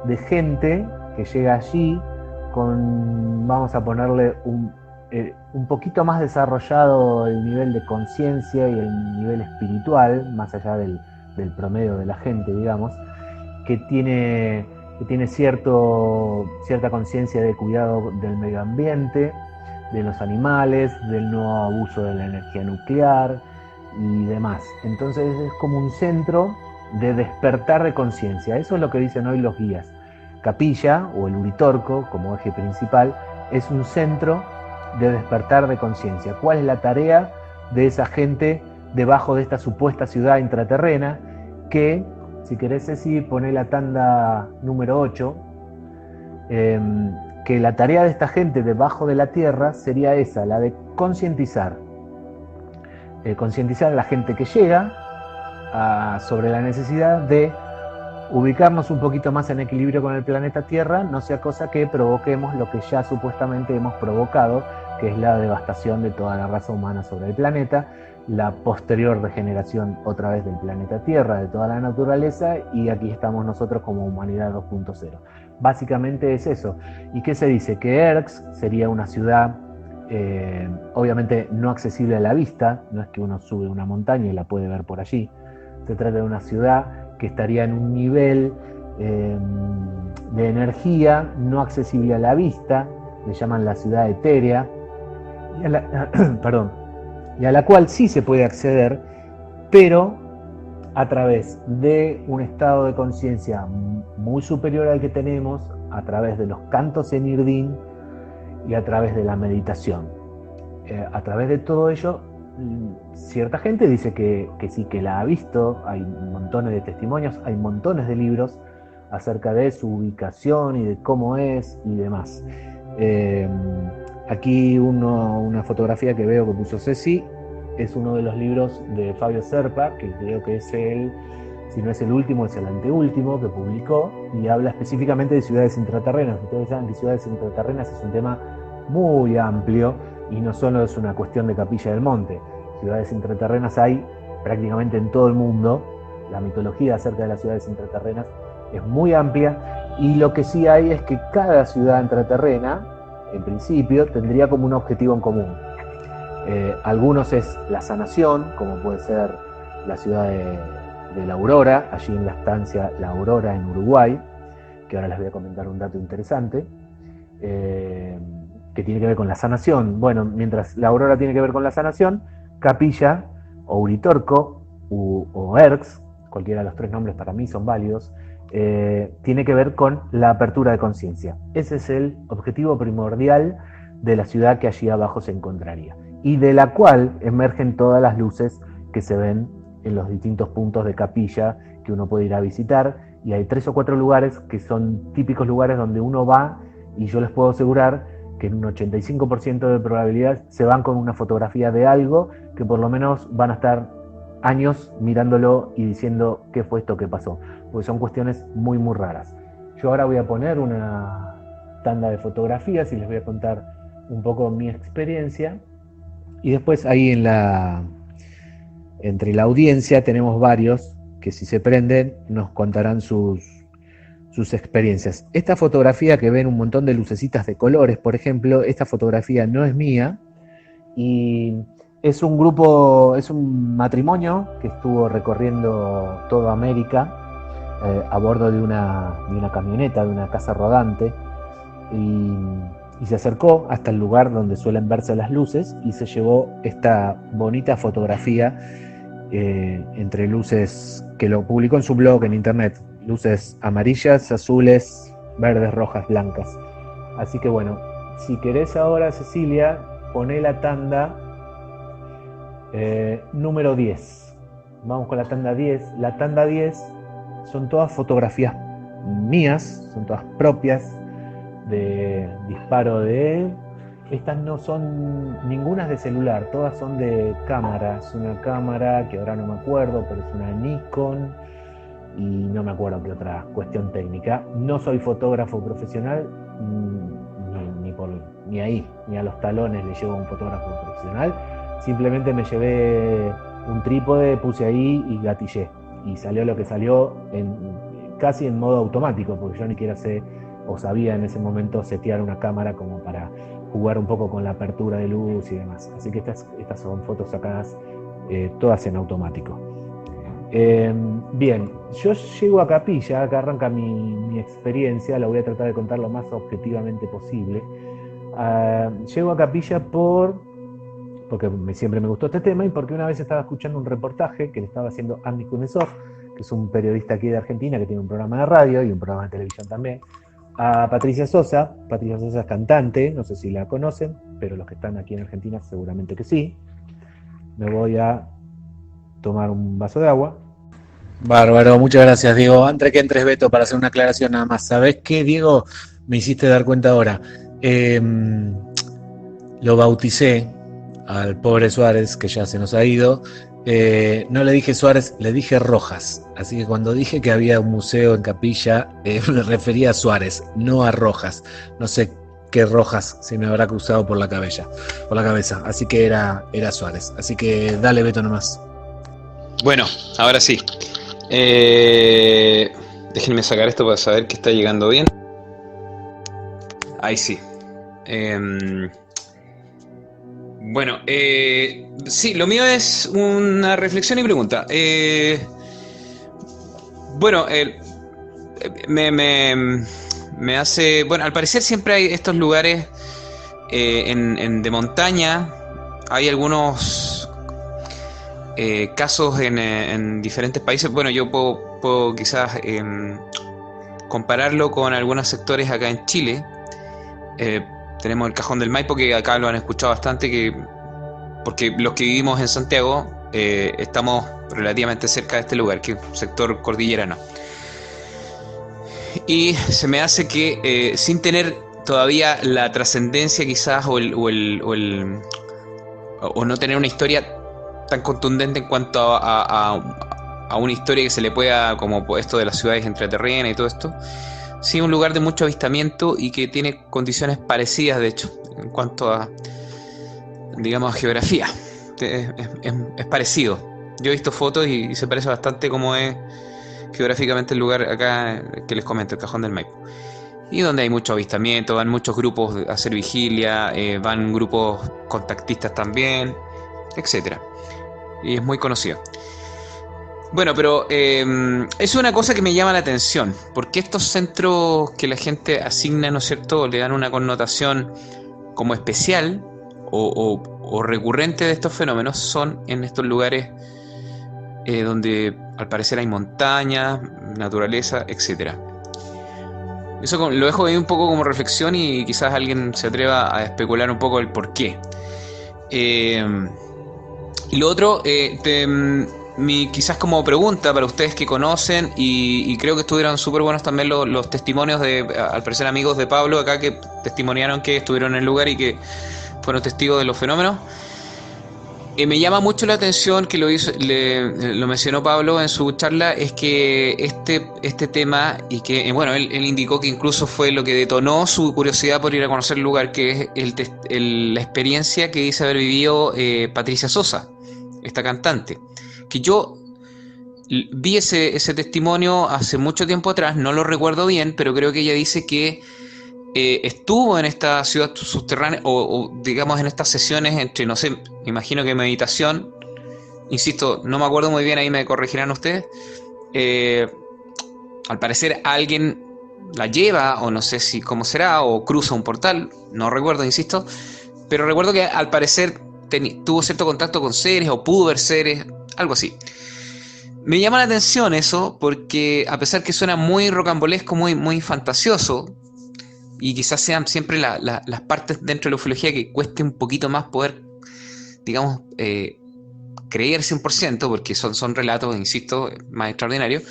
de gente que llega allí con, vamos a ponerle un poquito más desarrollado el nivel de conciencia y el nivel espiritual, más allá del promedio de la gente, digamos, que tiene cierta conciencia de cuidado del medio ambiente, de los animales, del no abuso de la energía nuclear y demás. Entonces es como un centro de despertar de conciencia. Eso es lo que dicen hoy los guías. Capilla, o el Uritorco, como eje principal, es un centro de despertar de conciencia. ¿Cuál es la tarea de esa gente debajo de esta supuesta ciudad intraterrena? Que, si querés decir, poné la tanda número 8, que la tarea de esta gente debajo de la tierra sería esa, la de concientizar. Concientizar a la gente que llega sobre la necesidad de ubicarnos un poquito más en equilibrio con el planeta Tierra, no sea cosa que provoquemos lo que ya supuestamente hemos provocado, que es la devastación de toda la raza humana sobre el planeta, la posterior degeneración otra vez del planeta Tierra, de toda la naturaleza, y aquí estamos nosotros como humanidad 2.0. Básicamente es eso. ¿Y qué se dice? Que Erx sería una ciudad obviamente no accesible a la vista, no es que uno sube una montaña y la puede ver por allí, se trata de una ciudad que estaría en un nivel de energía no accesible a la vista, le llaman la ciudad etérea, y a la cual sí se puede acceder, pero a través de un estado de conciencia muy superior al que tenemos, a través de los cantos en Irdin y a través de la meditación. a través de todo ello, cierta gente dice que sí, que la ha visto, hay montones de testimonios, hay montones de libros acerca de su ubicación y de cómo es y demás. Aquí una fotografía que veo que puso Ceci es uno de los libros de Fabio Serpa, que creo que es si no es el último, es el anteúltimo que publicó, y habla específicamente de ciudades intraterrenas. Ustedes saben que ciudades intraterrenas es un tema muy amplio y no solo es una cuestión de Capilla del Monte. Ciudades intraterrenas hay prácticamente en todo el mundo. La mitología acerca de las ciudades intraterrenas es muy amplia, y lo que sí hay es que cada ciudad intraterrena, en principio, tendría como un objetivo en común. Algunos es la sanación, como puede ser la ciudad de La Aurora, allí en la estancia La Aurora en Uruguay, que ahora les voy a comentar un dato interesante, que tiene que ver con la sanación. Bueno, mientras La Aurora tiene que ver con la sanación, Capilla, o Uritorco, o Erx, cualquiera de los tres nombres para mí son válidos, tiene que ver con la apertura de conciencia. Ese es el objetivo primordial de la ciudad que allí abajo se encontraría, y de la cual emergen todas las luces que se ven en los distintos puntos de Capilla que uno puede ir a visitar, y hay 3 o 4 lugares que son típicos lugares donde uno va, y yo les puedo asegurar que en un 85% de probabilidad se van con una fotografía de algo que por lo menos van a estar años mirándolo y diciendo qué fue esto que pasó, porque son cuestiones muy muy raras. Yo ahora voy a poner una tanda de fotografías y les voy a contar un poco mi experiencia, y después ahí entre la audiencia tenemos varios que, si se prenden, nos contarán sus experiencias. Esta fotografía que ven un montón de lucecitas de colores, por ejemplo, esta fotografía no es mía, y es un grupo, es un matrimonio que estuvo recorriendo toda América a bordo de una camioneta, de una casa rodante, y se acercó hasta el lugar donde suelen verse las luces y se llevó esta bonita fotografía entre luces, que lo publicó en su blog en internet, luces amarillas, azules, verdes, rojas, blancas. Así que bueno, si querés ahora, Cecilia, poné la tanda número 10. Vamos con la tanda 10. La tanda 10 son todas fotografías mías, son todas propias, de disparo de... Estas no son ninguna de celular, todas son de cámara. Es una cámara que ahora no me acuerdo, pero es una Nikon, y no me acuerdo qué otra cuestión técnica. No soy fotógrafo profesional, ni ahí, ni a los talones le llevo a un fotógrafo profesional. Simplemente me llevé un trípode, puse ahí y gatillé, y salió lo que salió casi en modo automático, porque yo ni siquiera sé o sabía en ese momento setear una cámara como para jugar un poco con la apertura de luz y demás. Así que estas son fotos sacadas todas en automático. Bien, yo llego a Capilla, acá arranca mi experiencia, la voy a tratar de contar lo más objetivamente posible. Llego a Capilla porque siempre me gustó este tema, y porque una vez estaba escuchando un reportaje que le estaba haciendo Andy Kuznetsov, que es un periodista aquí de Argentina que tiene un programa de radio y un programa de televisión también, a Patricia Sosa. Patricia Sosa es cantante, no sé si la conocen, pero los que están aquí en Argentina seguramente que sí. Me voy a tomar un vaso de agua. Bárbaro, muchas gracias, Diego. Antes que entres, Beto, para hacer una aclaración nada más. ¿Sabés qué, Diego? Me hiciste dar cuenta ahora. Lo bauticé al pobre Suárez, que ya se nos ha ido. No le dije Suárez, le dije Rojas. Así que cuando dije que había un museo en Capilla, me refería a Suárez, no a Rojas. No sé qué Rojas se me habrá cruzado por la cabeza. Así que era Suárez. Así que dale, Beto, nomás. Bueno, ahora sí. Déjenme sacar esto para saber que está llegando bien. Ahí sí. Bueno, sí, lo mío es una reflexión y pregunta. Bueno, me hace... Bueno, al parecer siempre hay estos lugares de montaña. Hay algunos casos en diferentes países. Bueno, yo puedo quizás compararlo con algunos sectores acá en Chile. Tenemos el Cajón del Maipo, que acá lo han escuchado bastante, que porque los que vivimos en Santiago estamos relativamente cerca de este lugar, que es un sector cordillerano. Y se me hace que sin tener todavía la trascendencia quizás o no tener una historia tan contundente en cuanto a una historia que se le pueda, como esto de las ciudades intraterrenas y todo esto, sí, un lugar de mucho avistamiento y que tiene condiciones parecidas, de hecho, en cuanto a, digamos, a geografía. Es parecido. Yo he visto fotos y se parece bastante como es geográficamente el lugar acá que les comento, el Cajón del Maipo. Y donde hay mucho avistamiento, van muchos grupos a hacer vigilia, van grupos contactistas también, etcétera. Y es muy conocido. Bueno, pero es una cosa que me llama la atención, porque estos centros que la gente asigna, ¿no es cierto?, le dan una connotación como especial o recurrente de estos fenómenos, son en estos lugares donde al parecer hay montañas, naturaleza, etcétera. Eso lo dejo ahí un poco como reflexión y quizás alguien se atreva a especular un poco el por qué. Y lo otro, quizás como pregunta para ustedes que conocen, y creo que estuvieron súper buenos también los testimonios de, al parecer, amigos de Pablo acá que testimoniaron que estuvieron en el lugar y que fueron testigos de los fenómenos. Me llama mucho la atención que lo mencionó Pablo en su charla, es que este tema, y que bueno, él indicó que incluso fue lo que detonó su curiosidad por ir a conocer el lugar, que es la experiencia que dice haber vivido Patricia Sosa, esta cantante, que yo vi ese testimonio hace mucho tiempo atrás, no lo recuerdo bien, pero creo que ella dice que estuvo en esta ciudad subterránea o digamos en estas sesiones entre, no sé, me imagino que meditación, insisto, no me acuerdo muy bien, ahí me corregirán ustedes, al parecer alguien la lleva o no sé si cómo será, o cruza un portal, no recuerdo, insisto, pero recuerdo que al parecer tuvo cierto contacto con seres o pudo ver seres, algo así. Me llama la atención eso porque a pesar que suena muy rocambolesco, muy fantasioso, y quizás sean siempre las partes dentro de la ufología que cueste un poquito más poder, digamos, creer 100%, porque son relatos, insisto, más extraordinarios,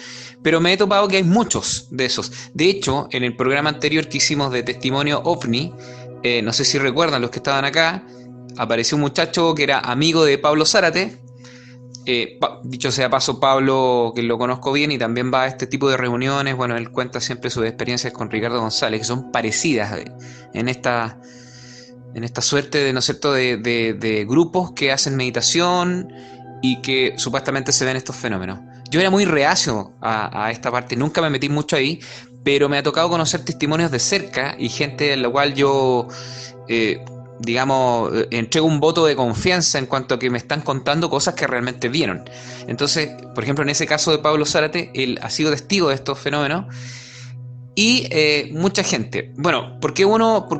pero me he topado que hay muchos de esos. De hecho, en el programa anterior que hicimos de testimonio OVNI, no sé si recuerdan los que estaban acá, apareció un muchacho que era amigo de Pablo Zárate. Dicho sea paso, Pablo, que lo conozco bien y también va a este tipo de reuniones, bueno, él cuenta siempre sus experiencias con Ricardo González, que son parecidas en esta suerte de, ¿no es cierto?, de grupos que hacen meditación y que supuestamente se ven estos fenómenos. Yo era muy reacio a esta parte, nunca me metí mucho ahí, pero me ha tocado conocer testimonios de cerca y gente en la cual yo digamos, entrego un voto de confianza en cuanto a que me están contando cosas que realmente vieron. Entonces, por ejemplo, en ese caso de Pablo Zárate, él ha sido testigo de estos fenómenos y mucha gente. Bueno, ¿por qué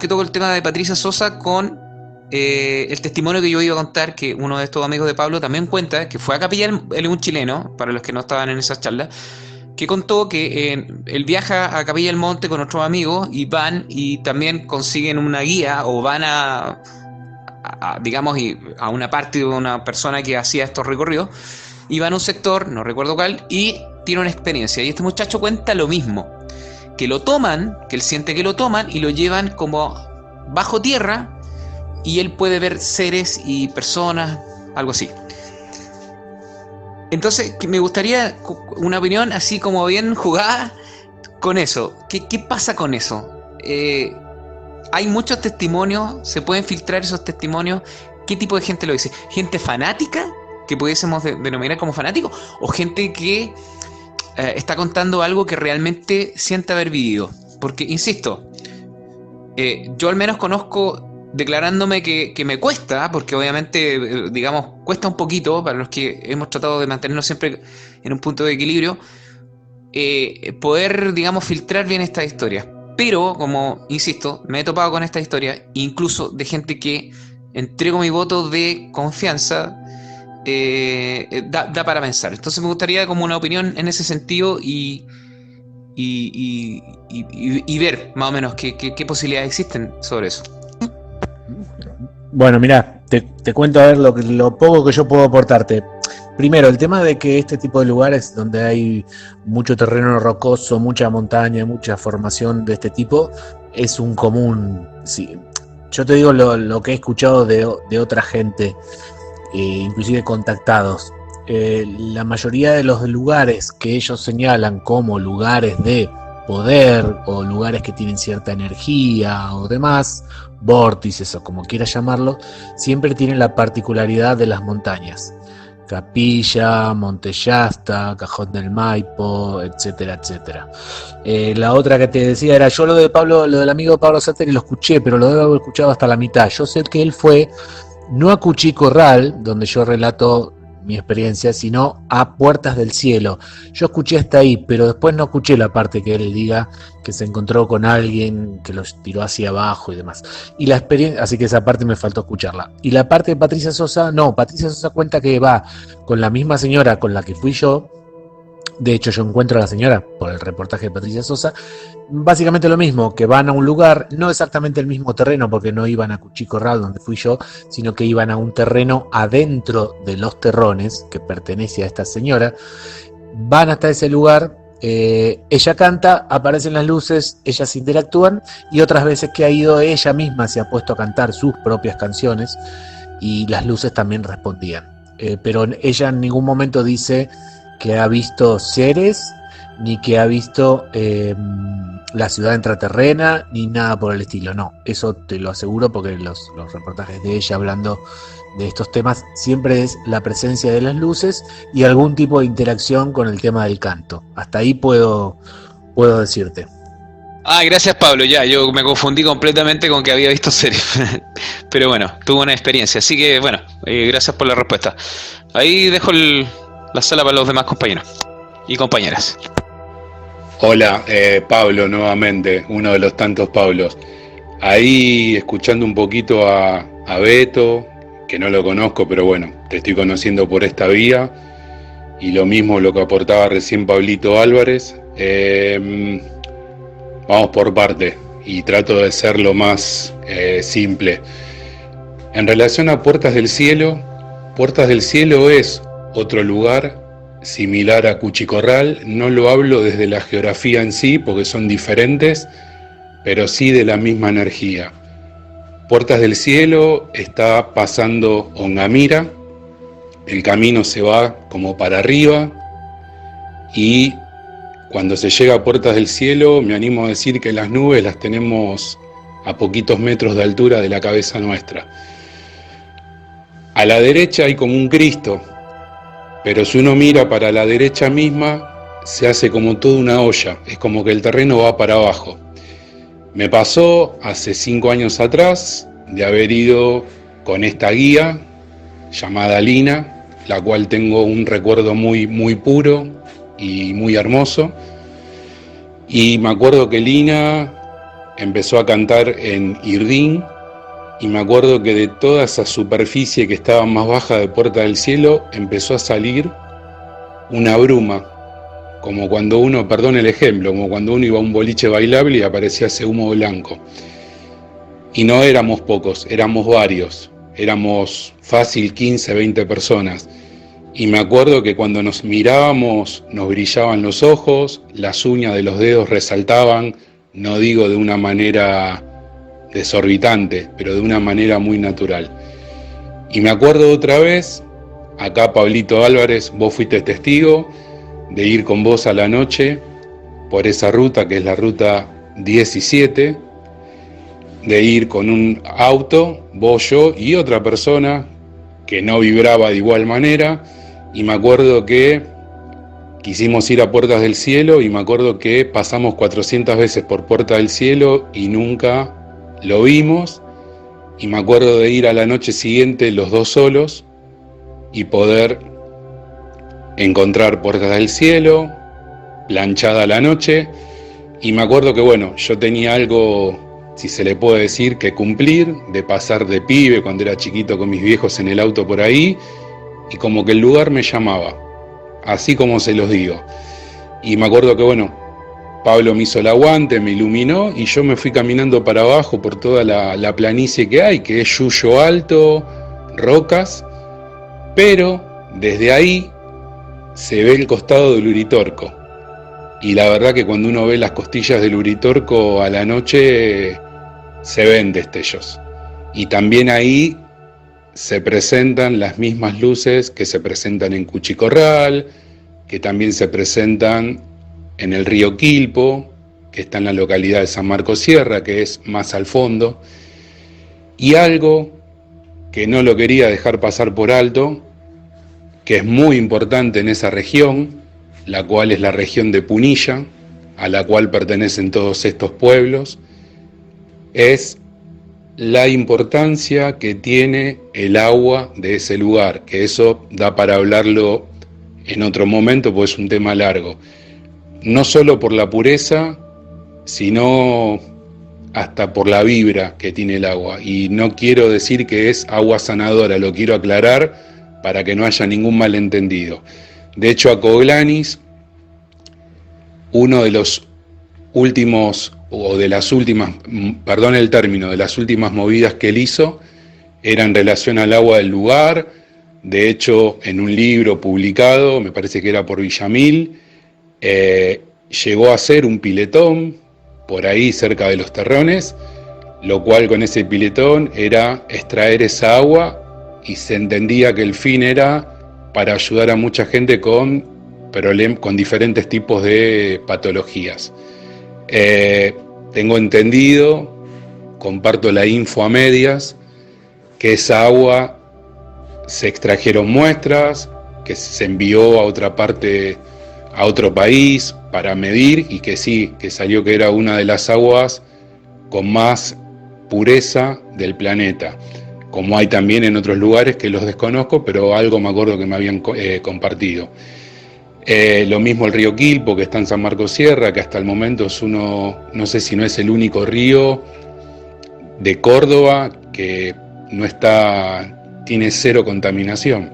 toco el tema de Patricia Sosa con el testimonio que yo iba a contar? Que uno de estos amigos de Pablo también cuenta que fue a Capilla, él es un chileno, para los que no estaban en esas charlas, que contó que él viaja a Capilla del Monte con otros amigos y van y también consiguen una guía o van digamos, a una parte de una persona que hacía estos recorridos y van a un sector, no recuerdo cuál, y tiene una experiencia. Y este muchacho cuenta lo mismo, que lo toman, que él siente que lo toman y lo llevan como bajo tierra y él puede ver seres y personas, algo así. Entonces, me gustaría una opinión así como bien jugada con eso. ¿Qué pasa con eso? Hay muchos testimonios, se pueden filtrar esos testimonios. ¿Qué tipo de gente lo dice? ¿Gente fanática, que pudiésemos denominar como fanático? ¿O gente que está contando algo que realmente siente haber vivido? Porque, insisto, yo al menos conozco, declarándome que me cuesta, porque obviamente, digamos, cuesta un poquito para los que hemos tratado de mantenernos siempre en un punto de equilibrio, poder, digamos, filtrar bien estas historias. Pero, como insisto, me he topado con esta historia, incluso de gente que entrego mi voto de confianza, da para pensar. Entonces me gustaría como una opinión en ese sentido y ver más o menos qué posibilidades existen sobre eso. Bueno, mirá, te cuento a ver lo poco que yo puedo aportarte. Primero, el tema de que este tipo de lugares donde hay mucho terreno rocoso, mucha montaña, mucha formación de este tipo, es un común. Sí. Yo te digo lo que he escuchado de otra gente, inclusive contactados. La mayoría de los lugares que ellos señalan como lugares de poder o lugares que tienen cierta energía o demás, vórtices o como quieras llamarlo, siempre tienen la particularidad de las montañas. Capilla, Monte Yasta, Cajón del Maipo, etcétera, etcétera. La otra que te decía era, yo lo de Pablo, lo del amigo Pablo Satteri lo escuché, pero lo debo haber escuchado hasta la mitad. Yo sé que él fue no a Cuchicorral, donde yo relato mi experiencia, sino a Puertas del Cielo. Yo escuché hasta ahí, pero después no escuché la parte que él diga que se encontró con alguien que los tiró hacia abajo y demás. Y la experiencia, así que esa parte me faltó escucharla. Y la parte de Patricia Sosa, no, Patricia Sosa cuenta que va con la misma señora con la que fui yo. De hecho, yo encuentro a la señora por el reportaje de Patricia Sosa. Básicamente lo mismo, que van a un lugar, no exactamente el mismo terreno, porque no iban a Cuchicorral donde fui yo, sino que iban a un terreno adentro de Los Terrones, que pertenece a esta señora. Van hasta ese lugar, ella canta, aparecen las luces, ellas interactúan, y otras veces que ha ido ella misma se ha puesto a cantar sus propias canciones, y las luces también respondían. Pero ella en ningún momento dice que ha visto seres, ni que ha visto la ciudad intraterrena, ni nada por el estilo. No, eso te lo aseguro porque los reportajes de ella hablando de estos temas siempre es la presencia de las luces y algún tipo de interacción con el tema del canto. Hasta ahí puedo decirte. Gracias Pablo, ya, yo me confundí completamente con que había visto series. Pero bueno, tuve una experiencia, así que bueno, gracias por la respuesta. Ahí dejo la sala para los demás compañeros y compañeras. Hola, Pablo nuevamente, uno de los tantos Pablos. Ahí escuchando un poquito a Beto, que no lo conozco, pero bueno, te estoy conociendo por esta vía. Y lo mismo lo que aportaba recién Pablito Álvarez. Vamos por parte y trato de ser lo más simple. En relación a Puertas del Cielo es otro lugar similar a Cuchicorral. No lo hablo desde la geografía en sí, porque son diferentes, pero sí de la misma energía. Puertas del Cielo está pasando Ongamira, el camino se va como para arriba y cuando se llega a Puertas del Cielo me animo a decir que las nubes las tenemos a poquitos metros de altura de la cabeza nuestra. A la derecha hay como un Cristo, pero si uno mira para la derecha misma se hace como toda una olla, es como que el terreno va para abajo. Me pasó hace 5 años atrás de haber ido con esta guía llamada Lina, la cual tengo un recuerdo muy, muy puro y muy hermoso. Y me acuerdo que Lina empezó a cantar en Irdín y me acuerdo que de toda esa superficie que estaba más baja de Puerta del Cielo empezó a salir una bruma. Como cuando uno, perdón el ejemplo, como cuando uno iba a un boliche bailable y aparecía ese humo blanco. Y no éramos pocos, éramos varios, éramos fácil 15, 20 personas. Y me acuerdo que cuando nos mirábamos nos brillaban los ojos, las uñas de los dedos resaltaban, no digo de una manera desorbitante, pero de una manera muy natural. Y me acuerdo otra vez, acá Pablito Álvarez, vos fuiste testigo, de ir con vos a la noche por esa ruta que es la ruta 17, de ir con un auto, vos, yo y otra persona que no vibraba de igual manera, y me acuerdo que quisimos ir a Puertas del Cielo y me acuerdo que pasamos 400 veces por Puerta del Cielo y nunca lo vimos, y me acuerdo de ir a la noche siguiente los dos solos y poder encontrar Puertas del Cielo, planchada la noche, y me acuerdo que bueno, yo tenía algo, si se le puede decir, que cumplir, de pasar de pibe cuando era chiquito con mis viejos en el auto por ahí, y como que el lugar me llamaba, así como se los digo. Y me acuerdo que bueno, Pablo me hizo el aguante, me iluminó, y yo me fui caminando para abajo por toda la planicie que hay, que es Yuyo Alto, rocas, pero desde ahí se ve el costado del Uritorco. Y la verdad que cuando uno ve las costillas del Uritorco a la noche se ven destellos. Y también ahí se presentan las mismas luces que se presentan en Cuchicorral, que también se presentan en el río Quilpo, que está en la localidad de San Marcos Sierra, que es más al fondo. Y algo que no lo quería dejar pasar por alto, que es muy importante en esa región, la cual es la región de Punilla, a la cual pertenecen todos estos pueblos, es la importancia que tiene el agua de ese lugar, que eso da para hablarlo en otro momento, porque es un tema largo. No solo por la pureza, sino hasta por la vibra que tiene el agua. Y no quiero decir que es agua sanadora, lo quiero aclarar para que no haya ningún malentendido. De hecho, Acoglanis, uno de los últimos, o de las últimas, perdón el término, de las últimas movidas que él hizo, era en relación al agua del lugar. De hecho, en un libro publicado, me parece que era por Villamil, llegó a hacer un piletón por ahí cerca de los terrones, lo cual con ese piletón era extraer esa agua, y se entendía que el fin era para ayudar a mucha gente con diferentes tipos de patologías. Tengo entendido, comparto la info a medias, que esa agua se extrajeron muestras, que se envió a otra parte, a otro país para medir, y que sí, que salió que era una de las aguas con más pureza del planeta, como hay también en otros lugares que los desconozco, pero algo me acuerdo que me habían compartido. Lo mismo el río Quilpo, que está en San Marcos Sierra, que hasta el momento es uno, no sé si no es el único río de Córdoba que no está, tiene cero contaminación.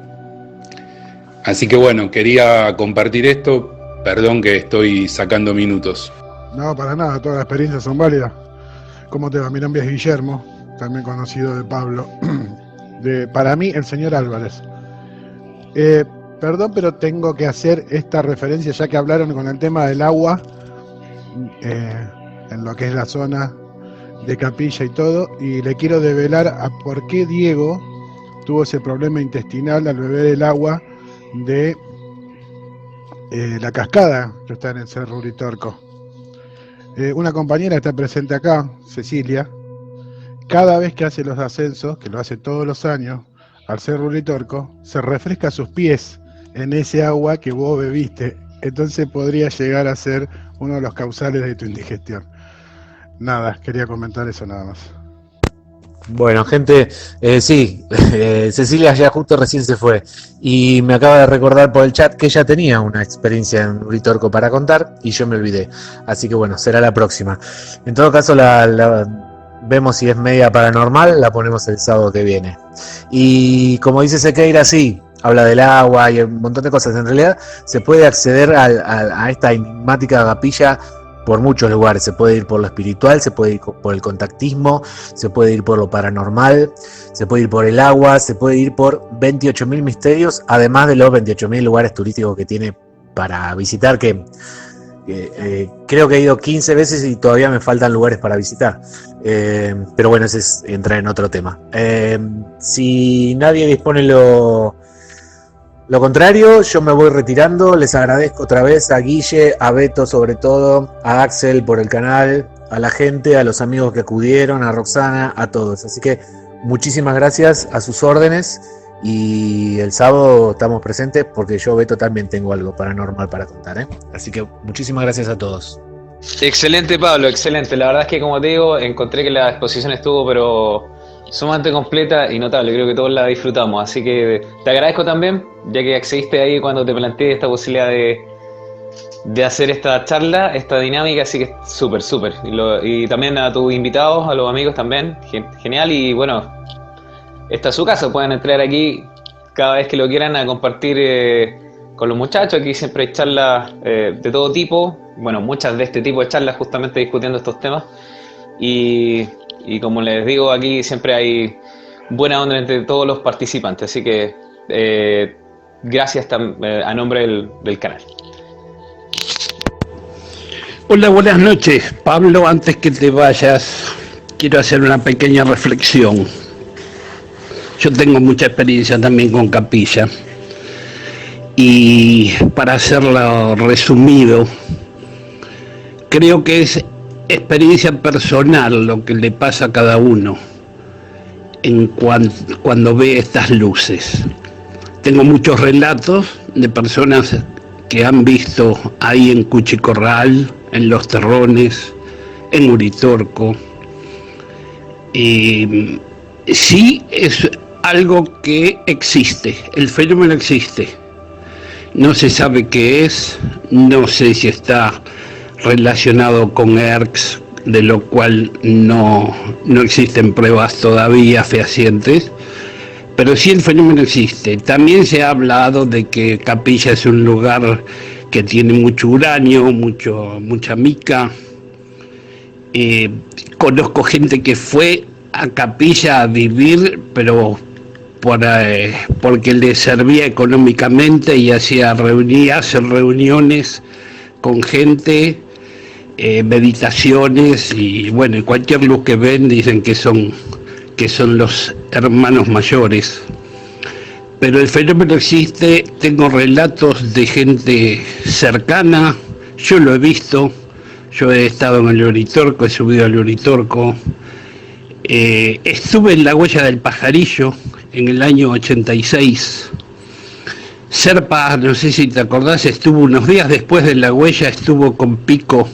Así que bueno, quería compartir esto, perdón que estoy sacando minutos. No, para nada, todas las experiencias son válidas. ¿Cómo te va? Mi nombre es Guillermo, también conocido de Pablo. Para mí, el señor Álvarez. Perdón, pero tengo que hacer esta referencia, ya que hablaron con el tema del agua, en lo que es la zona de Capilla y todo, y le quiero develar a por qué Diego tuvo ese problema intestinal al beber el agua de la cascada que está en el Cerro Uritorco. Una compañera que está presente acá, Cecilia, cada vez que hace los ascensos, que lo hace todos los años, al Cerro Uritorco, se refresca sus pies en ese agua que vos bebiste. Entonces podría llegar a ser uno de los causales de tu indigestión. Nada, quería comentar eso nada más. Bueno, gente, sí, Cecilia ya justo recién se fue y me acaba de recordar por el chat que ella tenía una experiencia en Uritorco para contar y yo me olvidé. Así que bueno, será la próxima. En todo caso, vemos si es media paranormal, la ponemos el sábado que viene. Y como dice Sequeira, sí, habla del agua y un montón de cosas. En realidad se puede acceder a esta enigmática capilla por muchos lugares. Se puede ir por lo espiritual, se puede ir por el contactismo, se puede ir por lo paranormal, se puede ir por el agua, se puede ir por 28.000 misterios, además de los 28.000 lugares turísticos que tiene para visitar, que creo que he ido 15 veces y todavía me faltan lugares para visitar. Pero bueno, ese entra en otro tema. Si nadie dispone lo contrario, yo me voy retirando. Les agradezco otra vez a Guille, a Beto sobre todo, a Axel por el canal, a la gente, a los amigos que acudieron, a Roxana, a todos. Así que muchísimas gracias, a sus órdenes, y el sábado estamos presentes porque yo, Beto, también tengo algo paranormal para contar, ¿eh? Así que muchísimas gracias a todos. Excelente, Pablo, excelente. La verdad es que, como te digo, encontré que la exposición estuvo pero sumamente completa y notable. Creo que todos la disfrutamos, así que te agradezco también, ya que accediste ahí cuando te planteé esta posibilidad de hacer esta charla, esta dinámica, así que súper, súper. Y también a tus invitados, a los amigos también, genial. Y bueno, esta es su casa, pueden entrar aquí cada vez que lo quieran a compartir con los muchachos. Aquí siempre hay charlas de todo tipo, bueno, muchas de este tipo de charlas justamente discutiendo estos temas. Y como les digo, aquí siempre hay buena onda entre todos los participantes. Así que gracias a nombre del canal. Hola, buenas noches. Pablo, antes que te vayas, quiero hacer una pequeña reflexión. Yo tengo mucha experiencia también con capilla. Y para hacerlo resumido, creo que es experiencia personal lo que le pasa a cada uno cuando ve estas luces. Tengo muchos relatos de personas que han visto ahí en Cuchicorral, en Los Terrones, en Uritorco. Sí, es algo que existe, el fenómeno existe. No se sabe qué es, no sé si está relacionado con ERCS, de lo cual no existen pruebas todavía fehacientes, pero sí el fenómeno existe. También se ha hablado de que Capilla es un lugar que tiene mucho uranio, mucha mica. Conozco gente que fue a Capilla a vivir, pero porque le servía económicamente y hacen reuniones con gente, meditaciones y bueno, y cualquier luz que ven dicen que son los hermanos mayores. Pero el fenómeno existe, tengo relatos de gente cercana, yo lo he visto, yo he estado en el Uritorco, he subido al Uritorco, estuve en la Huella del Pajarillo en el año 86. Serpa, no sé si te acordás, estuvo unos días después de la Huella, estuvo con Pico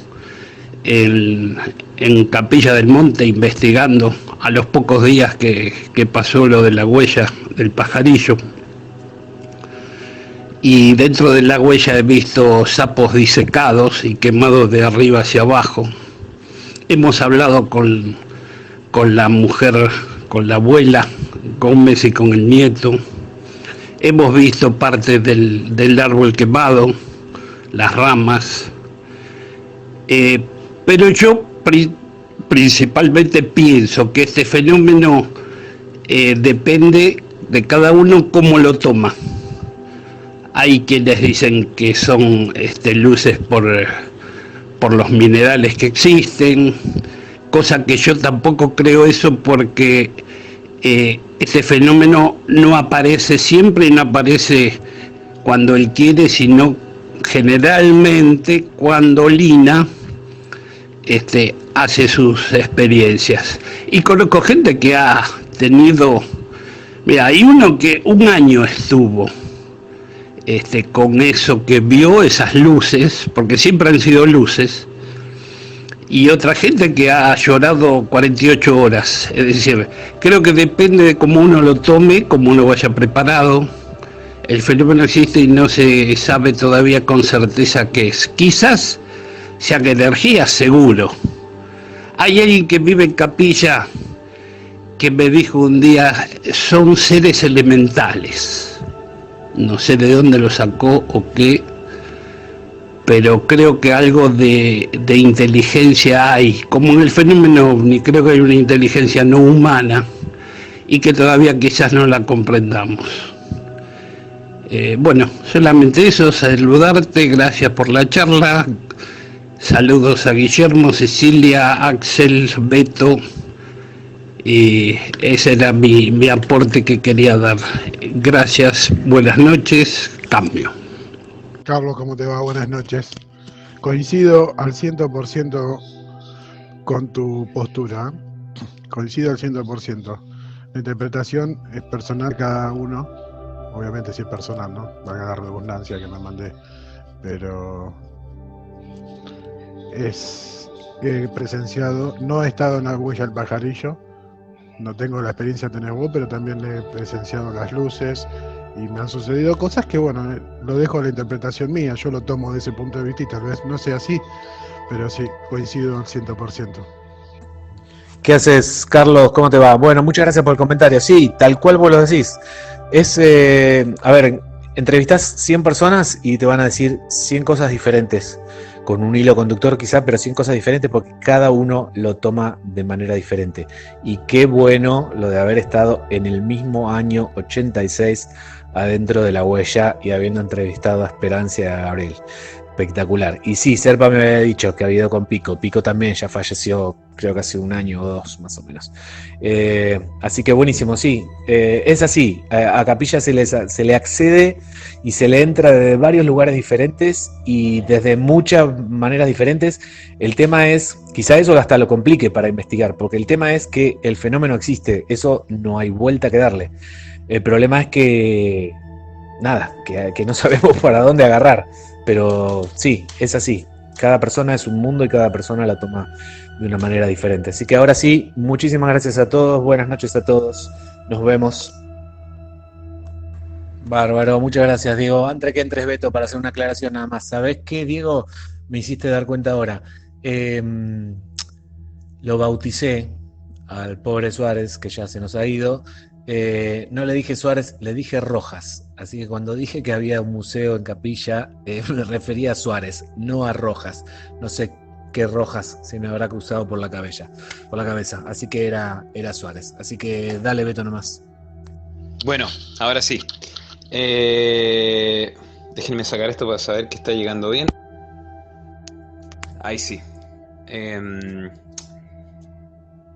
en Capilla del Monte investigando a los pocos días que pasó lo de la Huella del Pajarillo. Y dentro de la Huella he visto sapos disecados y quemados de arriba hacia abajo. Hemos hablado con la mujer, con la abuela Gómez y con el nieto. Hemos visto parte del árbol quemado, las ramas. Pero yo principalmente pienso que este fenómeno depende de cada uno cómo lo toma. Hay quienes dicen que son luces por los minerales que existen, cosa que yo tampoco creo eso, porque este fenómeno no aparece siempre y no aparece cuando él quiere, sino generalmente cuando Lina hace sus experiencias. Y conozco gente que ha tenido, mira, hay uno que un año estuvo con eso que vio, esas luces, porque siempre han sido luces, y otra gente que ha llorado 48 horas. Es decir, creo que depende de cómo uno lo tome, cómo uno vaya preparado. El fenómeno existe y no se sabe todavía con certeza qué es. Quizás sean energías, seguro. Hay alguien que vive en Capilla que me dijo un día, son seres elementales. No sé de dónde lo sacó o qué, pero creo que algo de inteligencia hay, como en el fenómeno OVNI, creo que hay una inteligencia no humana y que todavía quizás no la comprendamos. Bueno, solamente eso, saludarte, gracias por la charla, saludos a Guillermo, Cecilia, Axel, Beto, y ese era mi aporte que quería dar. Gracias, buenas noches, cambio. Carlos, ¿cómo te va? Buenas noches. Coincido al 100% con tu postura. Coincido al 100%. La interpretación es personal cada uno. Obviamente sí es personal, ¿no? Valga la redundancia que me mandé. Pero he presenciado, no he estado en la Huella del Pajarillo. No tengo la experiencia que tenés vos, pero también he presenciado las luces y me han sucedido cosas que, bueno, lo dejo a la interpretación mía, yo lo tomo de ese punto de vista y tal vez no sea así, pero sí, coincido al 100%. ¿Qué haces, Carlos? ¿Cómo te va? Bueno, muchas gracias por el comentario. Sí, tal cual vos lo decís. A ver, entrevistás 100 personas y te van a decir 100 cosas diferentes. con un hilo conductor quizá, pero sin cosas diferentes, porque cada uno lo toma de manera diferente. Y qué bueno lo de haber estado en el mismo año 86 adentro de La Huella y habiendo entrevistado a Esperanza y a Gabriel. Espectacular. Y sí, Serpa me había dicho que había ido con Pico. Pico también ya falleció, creo que hace un año o dos, más o menos. Así que buenísimo, sí. Es así. A Capilla se le accede y se le entra desde varios lugares diferentes y desde muchas maneras diferentes. El tema es, quizá eso hasta lo complique para investigar, porque el tema es que el fenómeno existe. Eso no hay vuelta que darle. El problema es que, nada, que no sabemos para dónde agarrar. Pero sí, es así. Cada persona es un mundo y cada persona la toma de una manera diferente. Así que ahora sí, muchísimas gracias a todos. Buenas noches a todos. Nos vemos. Bárbaro, muchas gracias, Diego. Antes que entres, Beto, para hacer una aclaración nada más. ¿Sabés qué, Diego? Me hiciste dar cuenta ahora. Lo bauticé al pobre Suárez, que ya se nos ha ido. No le dije Suárez, le dije Rojas. Así que cuando dije que había un museo en Capilla, me refería a Suárez, no a Rojas. No sé qué Rojas se me habrá cruzado por la cabeza. Así que era Suárez. Así que dale, Beto, nomás. Bueno, ahora sí. Déjenme sacar esto para saber que está llegando bien. Ahí sí.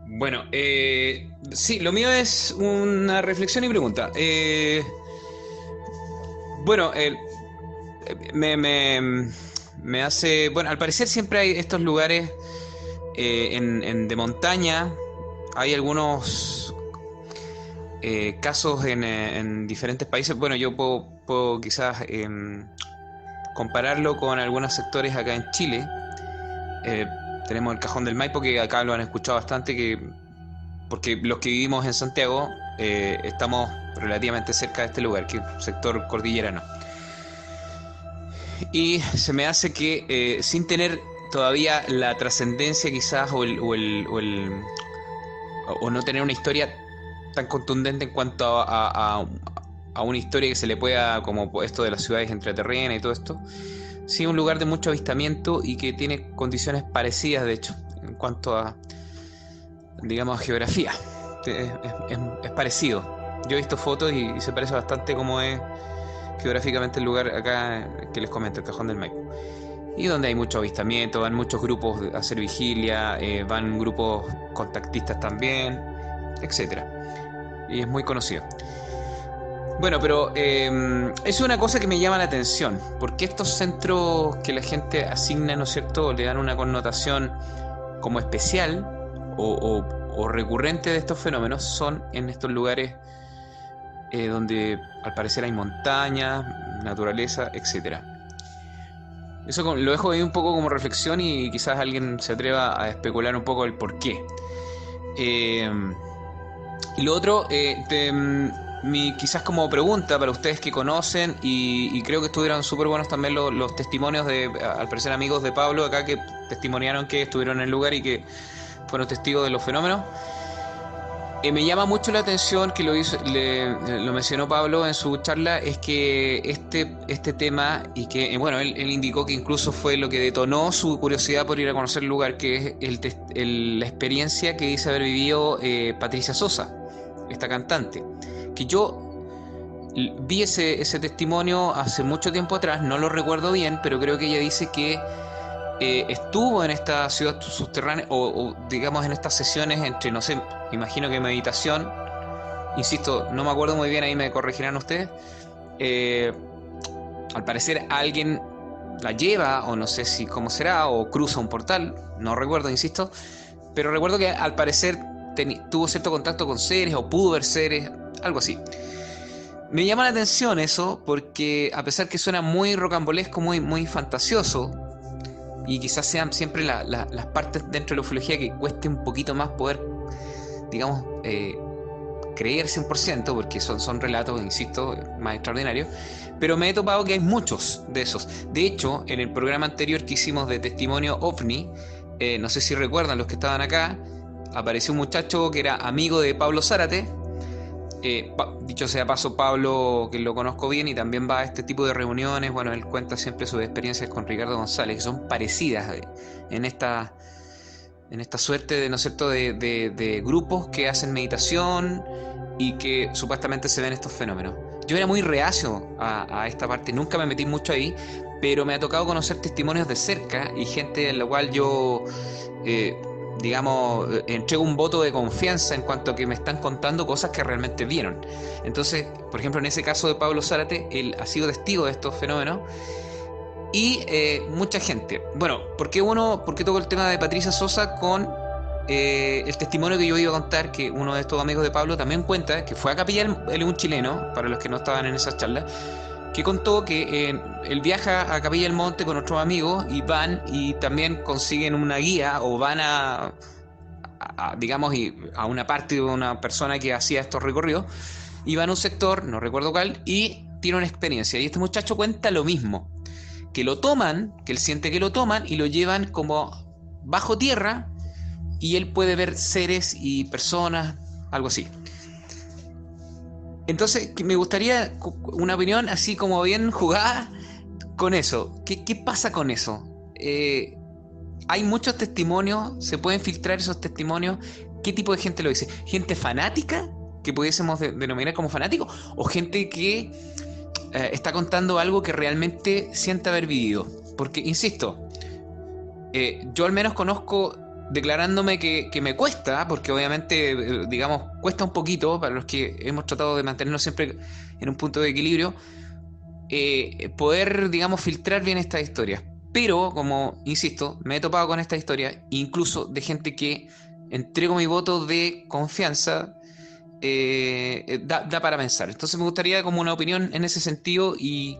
Bueno, sí, lo mío es una reflexión y pregunta. Bueno, me hace... Bueno, al parecer siempre hay estos lugares de montaña. Hay algunos casos en diferentes países. Bueno, yo puedo quizás compararlo con algunos sectores acá en Chile. Tenemos el Cajón del Maipo, que acá lo han escuchado bastante, porque los que vivimos en Santiago estamos relativamente cerca de este lugar, que es el sector cordillerano. Y se me hace que sin tener todavía la trascendencia quizás o no tener una historia tan contundente en cuanto a una historia que se le pueda, como esto de las ciudades entreterrenas y todo esto, sí, un lugar de mucho avistamiento y que tiene condiciones parecidas, de hecho, en cuanto a, digamos, a geografía. Es parecido. Yo he visto fotos y se parece bastante como es geográficamente el lugar acá que les comento, el Cajón del Maipo. Y donde hay mucho avistamiento, van muchos grupos a hacer vigilia, van grupos contactistas también, etcétera. Y es muy conocido. Bueno, pero es una cosa que me llama la atención, porque estos centros que la gente asigna, ¿no es cierto?, le dan una connotación como especial o recurrente de estos fenómenos, son en estos lugares donde al parecer hay montañas, naturaleza, etcétera. Eso lo dejo ahí un poco como reflexión y quizás alguien se atreva a especular un poco el por qué. Y lo otro, quizás como pregunta para ustedes que conocen, y creo que estuvieron súper buenos también los testimonios de, al parecer, amigos de Pablo acá que testimoniaron que estuvieron en el lugar y que fueron testigos de los fenómenos. Me llama mucho la atención que lo mencionó Pablo en su charla, es que este tema, y que bueno, él indicó que incluso fue lo que detonó su curiosidad por ir a conocer el lugar, que es la experiencia que dice haber vivido Patricia Sosa, esta cantante, que yo vi ese testimonio hace mucho tiempo atrás, no lo recuerdo bien, pero creo que ella dice que estuvo en esta ciudad subterránea o digamos en estas sesiones entre, no sé, me imagino que meditación, insisto, no me acuerdo muy bien, ahí me corregirán ustedes. Al parecer alguien la lleva, o no sé si cómo será, o cruza un portal, no recuerdo, insisto, pero recuerdo que al parecer tuvo cierto contacto con seres o pudo ver seres, algo así. Me llama la atención eso porque a pesar que suena muy rocambolesco, muy, muy fantasioso, y quizás sean siempre las partes dentro de la ufología que cueste un poquito más poder, digamos, creer 100%, porque son relatos, insisto, más extraordinarios, pero me he topado que hay muchos de esos. De hecho, en el programa anterior que hicimos de testimonio OVNI, no sé si recuerdan los que estaban acá, apareció un muchacho que era amigo de Pablo Zárate, Dicho sea paso, Pablo, que lo conozco bien y también va a este tipo de reuniones, bueno, él cuenta siempre sus experiencias con Ricardo González, que son parecidas en esta suerte de, ¿no es cierto?, de grupos que hacen meditación y que supuestamente se ven estos fenómenos. Yo era muy reacio a esta parte, nunca me metí mucho ahí, pero me ha tocado conocer testimonios de cerca y gente en la cual yo, digamos, entrego un voto de confianza en cuanto a que me están contando cosas que realmente vieron. Entonces, por ejemplo, en ese caso de Pablo Zárate, él ha sido testigo de estos fenómenos y mucha gente. Bueno, ¿por qué toco el tema de Patricia Sosa con el testimonio que yo iba a contar? Que uno de estos amigos de Pablo también cuenta que fue a Capilla, él es un chileno, para los que no estaban en esas charlas, que contó que él viaja a Capilla del Monte con otros amigos y van y también consiguen una guía o van digamos, a una parte de una persona que hacía estos recorridos y van a un sector, no recuerdo cuál, y tiene una experiencia. Y este muchacho cuenta lo mismo, que lo toman, que él siente que lo toman y lo llevan como bajo tierra y él puede ver seres y personas, algo así. Entonces, me gustaría una opinión así como bien jugada con eso. ¿Qué pasa con eso? Hay muchos testimonios, se pueden filtrar esos testimonios. ¿Qué tipo de gente lo dice? ¿Gente fanática, que pudiésemos denominar como fanático? ¿O gente que está contando algo que realmente siente haber vivido? Porque, insisto, yo al menos conozco, declarándome que me cuesta, porque obviamente, digamos, cuesta un poquito para los que hemos tratado de mantenernos siempre en un punto de equilibrio, poder, digamos, filtrar bien estas historias. Pero, como insisto, me he topado con esta historia, incluso de gente que entrego mi voto de confianza, da para pensar. Entonces me gustaría como una opinión en ese sentido y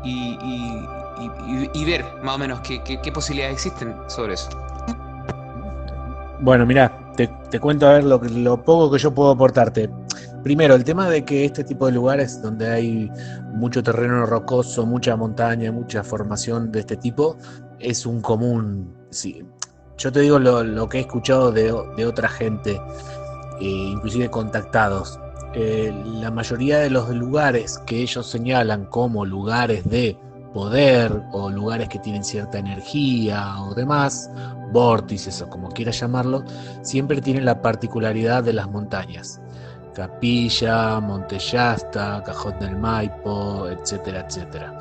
ver más o menos qué posibilidades existen sobre eso. Bueno, mira, te cuento a ver lo poco que yo puedo aportarte. Primero, el tema de que este tipo de lugares donde hay mucho terreno rocoso, mucha montaña, mucha formación de este tipo, es un común. Sí. Yo te digo lo que he escuchado de otra gente, inclusive contactados. La mayoría de los lugares que ellos señalan como lugares de poder o lugares que tienen cierta energía o demás, vórtices o como quieras llamarlo, siempre tienen la particularidad de las montañas. Capilla, Monte Yasta, Cajón del Maipo, etcétera, etcétera.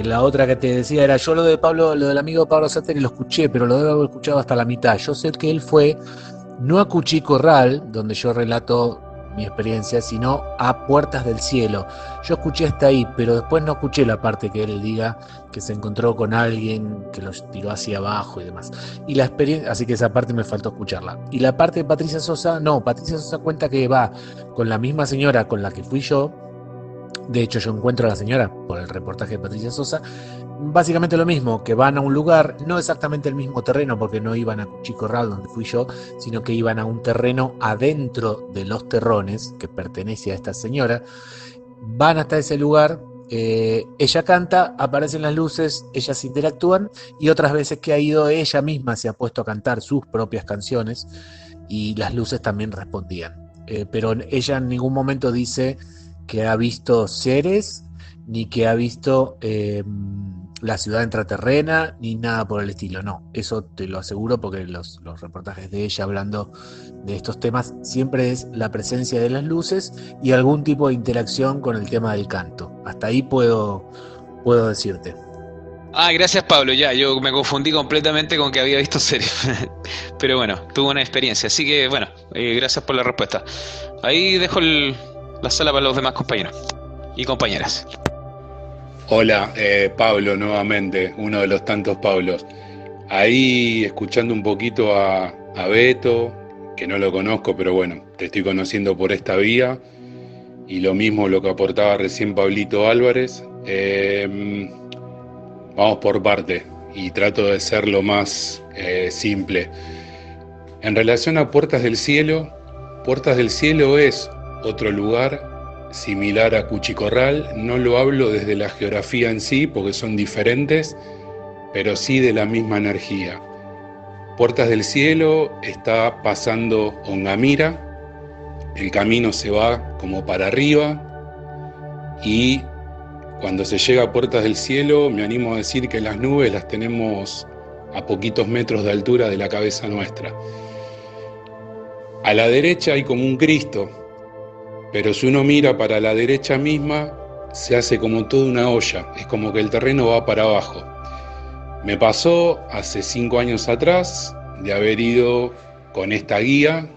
La otra que te decía era, yo lo del amigo Pablo Zárate lo escuché, pero lo debo haber escuchado hasta la mitad. Yo sé que él fue no a Cuchicorral, donde yo relato mi experiencia, sino a Puertas del Cielo. Yo escuché hasta ahí, pero después no escuché la parte que él diga que se encontró con alguien que los tiró hacia abajo y demás. Y la experiencia, así que esa parte me faltó escucharla. Y la parte de Patricia Sosa, no, Patricia Sosa cuenta que va con la misma señora con la que fui yo. De hecho, yo encuentro a la señora por el reportaje de Patricia Sosa. Básicamente lo mismo, que van a un lugar, no exactamente el mismo terreno, porque no iban a Cuchicorral donde fui yo, sino que iban a un terreno adentro de Los Terrones, que pertenece a esta señora. Van hasta ese lugar, ella canta, aparecen las luces, ellas interactúan, y otras veces que ha ido ella misma se ha puesto a cantar sus propias canciones, y las luces también respondían. Pero ella en ningún momento dice que ha visto seres, ni que ha visto la ciudad intraterrena, ni nada por el estilo. No, eso te lo aseguro porque los reportajes de ella hablando de estos temas siempre es la presencia de las luces y algún tipo de interacción con el tema del canto. Hasta ahí puedo decirte. Gracias Pablo, yo me confundí completamente con que había visto series. Pero bueno, tuve una experiencia, así que bueno, gracias por la respuesta. Ahí dejo la sala para los demás compañeros y compañeras. Hola, Pablo nuevamente, uno de los tantos Pablos. Ahí escuchando un poquito a Beto, que no lo conozco, pero bueno, te estoy conociendo por esta vía. Y lo mismo lo que aportaba recién Pablito Álvarez. Vamos por parte y trato de ser lo más simple. En relación a Puertas del Cielo es otro lugar similar a Cuchicorral. No lo hablo desde la geografía en sí, porque son diferentes, pero sí de la misma energía. Puertas del Cielo está pasando Ongamira, el camino se va como para arriba y cuando se llega a Puertas del Cielo me animo a decir que las nubes las tenemos a poquitos metros de altura de la cabeza nuestra. A la derecha hay como un Cristo, pero si uno mira para la derecha misma se hace como toda una olla, es como que el terreno va para abajo. Me pasó hace 5 años atrás de haber ido con esta guía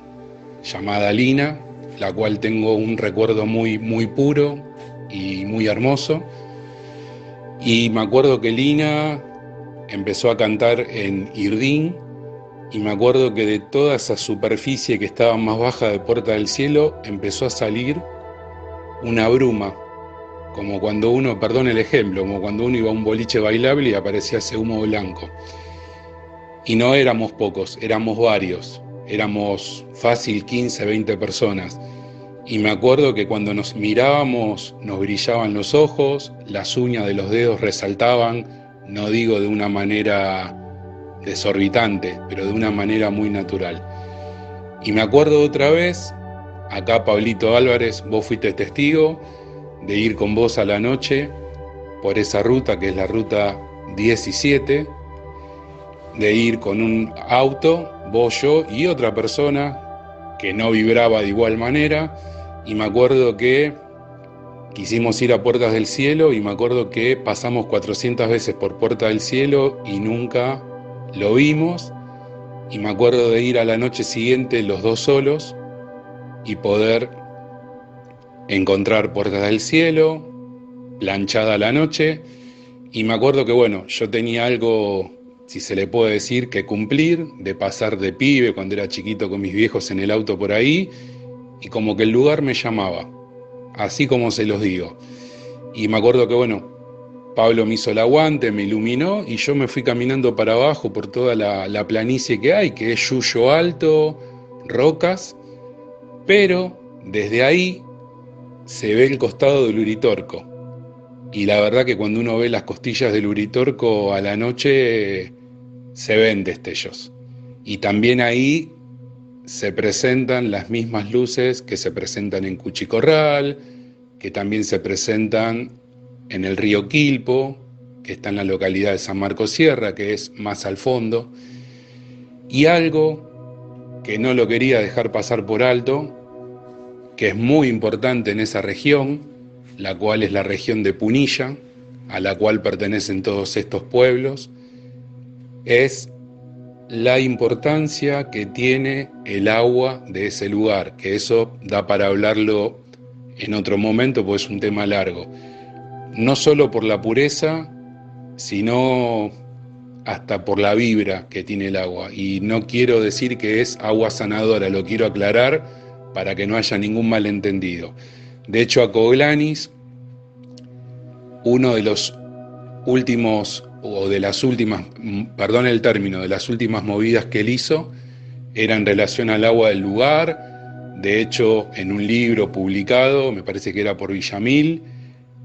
llamada Lina, la cual tengo un recuerdo muy, muy puro y muy hermoso. Y me acuerdo que Lina empezó a cantar en Irdín y me acuerdo que de toda esa superficie que estaba más baja de Puerta del Cielo empezó a salir una bruma, como cuando uno, perdón el ejemplo, como cuando uno iba a un boliche bailable y aparecía ese humo blanco. Y no éramos pocos, éramos varios, éramos fácil 15, 20 personas. Y me acuerdo que cuando nos mirábamos nos brillaban los ojos, las uñas de los dedos resaltaban, no digo de una manera desorbitante, pero de una manera muy natural. Y me acuerdo otra vez, acá Pablito Álvarez, vos fuiste testigo de ir con vos a la noche por esa ruta que es la ruta 17, de ir con un auto, vos, yo y otra persona que no vibraba de igual manera. Y me acuerdo que quisimos ir a Puertas del Cielo y me acuerdo que pasamos 400 veces por Puerta del Cielo y nunca lo vimos. Y me acuerdo de ir a la noche siguiente los dos solos y poder encontrar Puertas del Cielo, planchada la noche. Y me acuerdo que bueno, yo tenía algo, si se le puede decir, que cumplir, de pasar de pibe cuando era chiquito con mis viejos en el auto por ahí, y como que el lugar me llamaba, así como se los digo. Y me acuerdo que bueno, Pablo me hizo el aguante, me iluminó y yo me fui caminando para abajo por toda la planicie que hay, que es Yuyo Alto, rocas, pero desde ahí se ve el costado del Uritorco. Y la verdad que cuando uno ve las costillas del Uritorco a la noche se ven destellos. Y también ahí se presentan las mismas luces que se presentan en Cuchicorral, que también se presentan en el río Quilpo, que está en la localidad de San Marcos Sierra, que es más al fondo. Y algo que no lo quería dejar pasar por alto, que es muy importante en esa región, la cual es la región de Punilla, a la cual pertenecen todos estos pueblos, es la importancia que tiene el agua de ese lugar, que eso da para hablarlo en otro momento, porque es un tema largo. No solo por la pureza, sino hasta por la vibra que tiene el agua. Y no quiero decir que es agua sanadora, lo quiero aclarar para que no haya ningún malentendido. De hecho, a Coglanis, uno de los últimos, o de las últimas, perdón el término, de las últimas movidas que él hizo, era en relación al agua del lugar. De hecho, en un libro publicado, me parece que era por Villamil,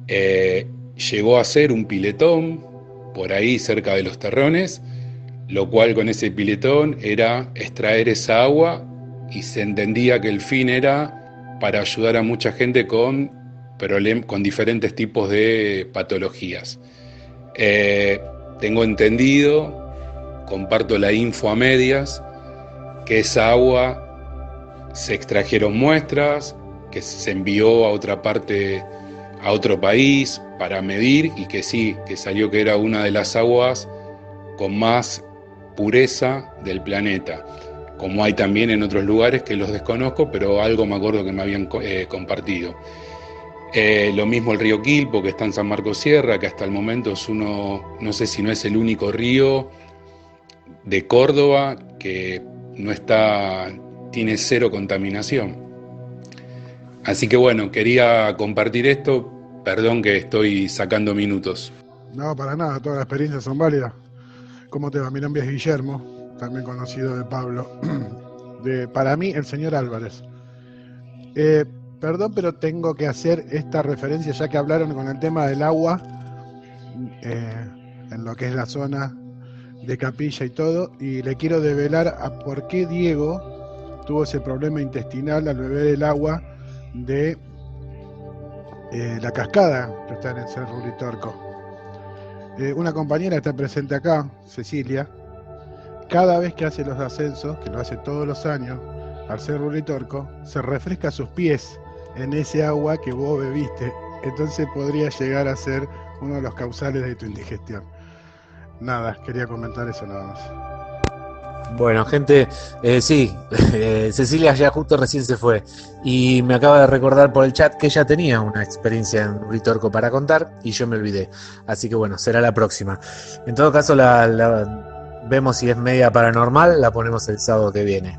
llegó a hacer un piletón por ahí cerca de los terrones, lo cual con ese piletón era extraer esa agua y se entendía que el fin era para ayudar a mucha gente con diferentes tipos de patologías. Tengo entendido, comparto la info a medias, que esa agua se extrajeron muestras, que se envió a otra parte, a otro país para medir y que sí, que salió que era una de las aguas con más pureza del planeta, como hay también en otros lugares que los desconozco, pero algo me acuerdo que me habían compartido. Lo mismo el río Quilpo, que está en San Marcos Sierra, que hasta el momento es uno, no sé si no es el único río de Córdoba que no está, tiene cero contaminación. Así que bueno, quería compartir esto, perdón que estoy sacando minutos. No, para nada, todas las experiencias son válidas. ¿Cómo te va? Mi nombre es Guillermo, también conocido de Pablo. Para mí, el señor Álvarez. Perdón, pero tengo que hacer esta referencia, ya que hablaron con el tema del agua, en lo que es la zona de Capilla y todo, y le quiero develar a por qué Diego tuvo ese problema intestinal al beber el agua de la cascada que está en el Cerro Uritorco. Una compañera está presente acá, Cecilia, cada vez que hace los ascensos, que lo hace todos los años, al Cerro Uritorco, se refresca sus pies en ese agua que vos bebiste. Entonces podría llegar a ser uno de los causales de tu indigestión. Nada, quería comentar eso nada más. Bueno, gente, sí, Cecilia ya justo recién se fue y me acaba de recordar por el chat que ella tenía una experiencia en Uritorco para contar y yo me olvidé. Así que bueno, será la próxima. En todo caso, vemos si es media paranormal, la ponemos el sábado que viene.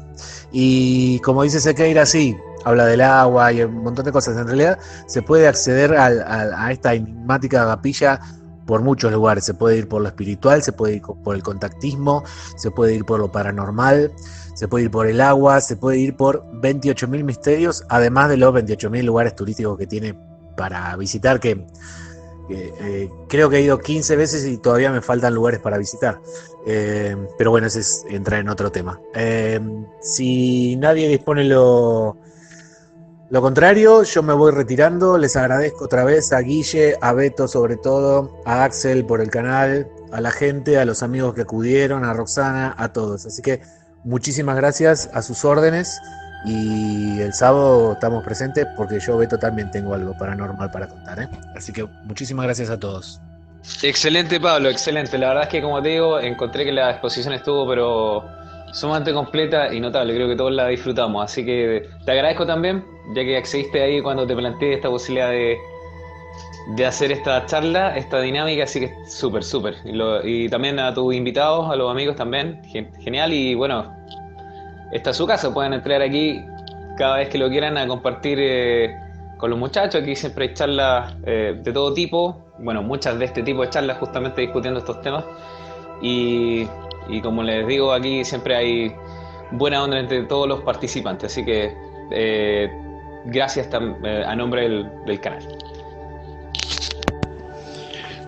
Y como dice Sequeira, sí, habla del agua y un montón de cosas. En realidad se puede acceder a esta enigmática capilla por muchos lugares. Se puede ir por lo espiritual, se puede ir por el contactismo, se puede ir por lo paranormal, se puede ir por el agua, se puede ir por 28.000 misterios, además de los 28.000 lugares turísticos que tiene para visitar, que creo que he ido 15 veces y todavía me faltan lugares para visitar. Pero bueno, ese entra en otro tema. Si nadie dispone lo contrario, yo me voy retirando. Les agradezco otra vez a Guille, a Beto sobre todo, a Axel por el canal, a la gente, a los amigos que acudieron, a Roxana, a todos. Así que muchísimas gracias, a sus órdenes, y el sábado estamos presentes porque yo, Beto, también tengo algo paranormal para contar, ¿eh? Así que muchísimas gracias a todos. Excelente, Pablo, excelente. La verdad es que, como te digo, encontré que la exposición estuvo pero sumamente completa y notable. Creo que todos la disfrutamos. Así que te agradezco también, ya que accediste ahí cuando te planteé esta posibilidad de hacer esta charla, esta dinámica. Así que súper, súper. Y también a tus invitados, a los amigos también. Genial. Y bueno, esta es su casa. Pueden entrar aquí cada vez que lo quieran a compartir con los muchachos. Aquí siempre hay charlas de todo tipo. Bueno, muchas de este tipo de charlas justamente discutiendo estos temas. Y como les digo, aquí siempre hay buena onda entre todos los participantes. Así que gracias a nombre del canal.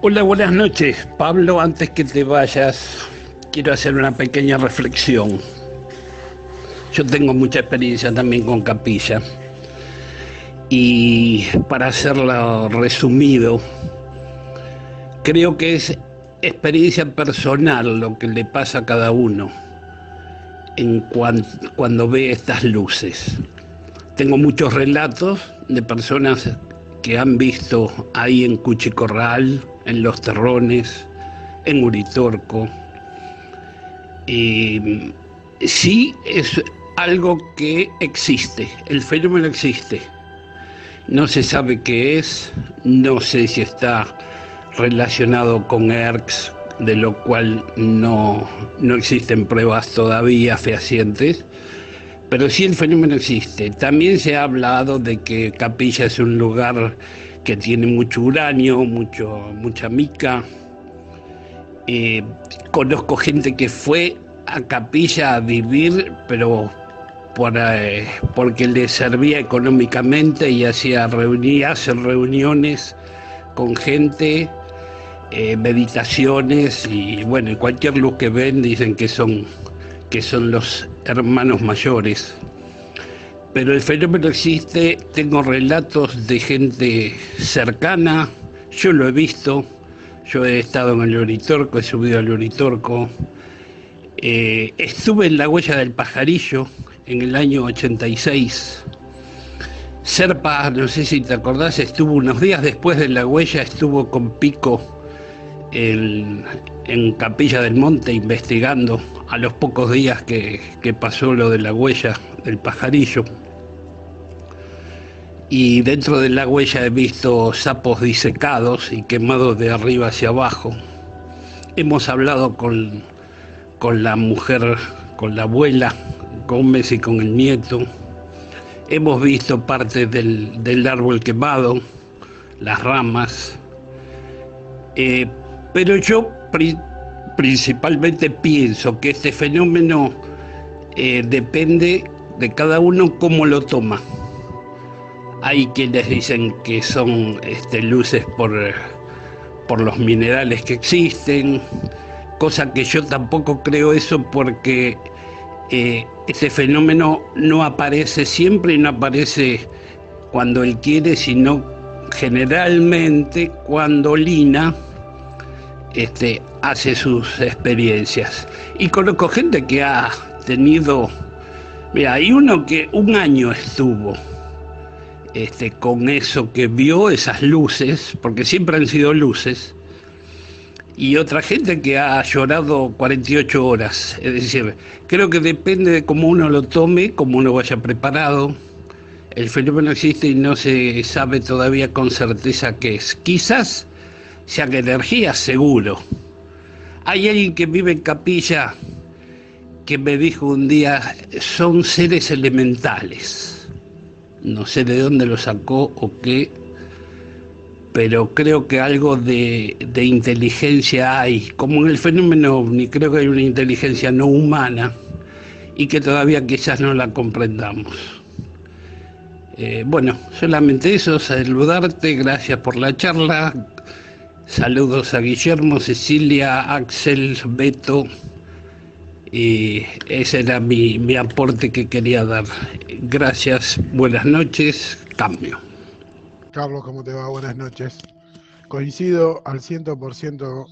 Hola, buenas noches. Pablo, antes que te vayas, quiero hacer una pequeña reflexión. Yo tengo mucha experiencia también con capilla. Y para hacerlo resumido, creo que es experiencia personal lo que le pasa a cada uno cuando ve estas luces. Tengo muchos relatos de personas que han visto ahí en Cuchicorral, en Los Terrones, en Uritorco. Sí, es algo que existe, el fenómeno existe. No se sabe qué es, no sé si está relacionado con ERCS, de lo cual no existen pruebas todavía fehacientes, pero sí el fenómeno existe. También se ha hablado de que Capilla es un lugar que tiene mucho uranio, mucha mica. Conozco gente que fue a Capilla a vivir, pero porque le servía económicamente y hace reuniones con gente, meditaciones y bueno, y cualquier luz que ven dicen que son los hermanos mayores. Pero el fenómeno existe, tengo relatos de gente cercana, yo lo he visto, yo he estado en el Uritorco, he subido al Uritorco, estuve en la Huella del Pajarillo en el año 86. Serpa, no sé si te acordás, estuvo unos días después de la Huella, estuvo con Pico en Capilla del Monte investigando a los pocos días que pasó lo de la Huella del Pajarillo. Y dentro de la Huella he visto sapos disecados y quemados de arriba hacia abajo. Hemos hablado con la mujer, con la abuela Gómez y con el nieto. Hemos visto parte del árbol quemado, las ramas. Pero yo principalmente pienso que este fenómeno depende de cada uno cómo lo toma. Hay quienes dicen que son luces por los minerales que existen, cosa que yo tampoco creo eso porque ese fenómeno no aparece siempre y no aparece cuando él quiere, sino generalmente cuando Lina hace sus experiencias. Y conozco gente que ha tenido, mira, hay uno que un año estuvo con eso que vio, esas luces, porque siempre han sido luces, y otra gente que ha llorado 48 horas. Es decir, creo que depende de cómo uno lo tome, cómo uno vaya preparado. El fenómeno existe y no se sabe todavía con certeza qué es. Quizás sean energías, seguro. Hay alguien que vive en Capilla que me dijo un día, son seres elementales. No sé de dónde lo sacó o qué, pero creo que algo de inteligencia hay, como en el fenómeno OVNI, creo que hay una inteligencia no humana y que todavía quizás no la comprendamos. Bueno, solamente eso, saludarte, gracias por la charla, saludos a Guillermo, Cecilia, Axel, Beto, y ese era mi aporte que quería dar. Gracias, buenas noches, cambio. Carlos, ¿cómo te va? Buenas noches. Coincido al 100%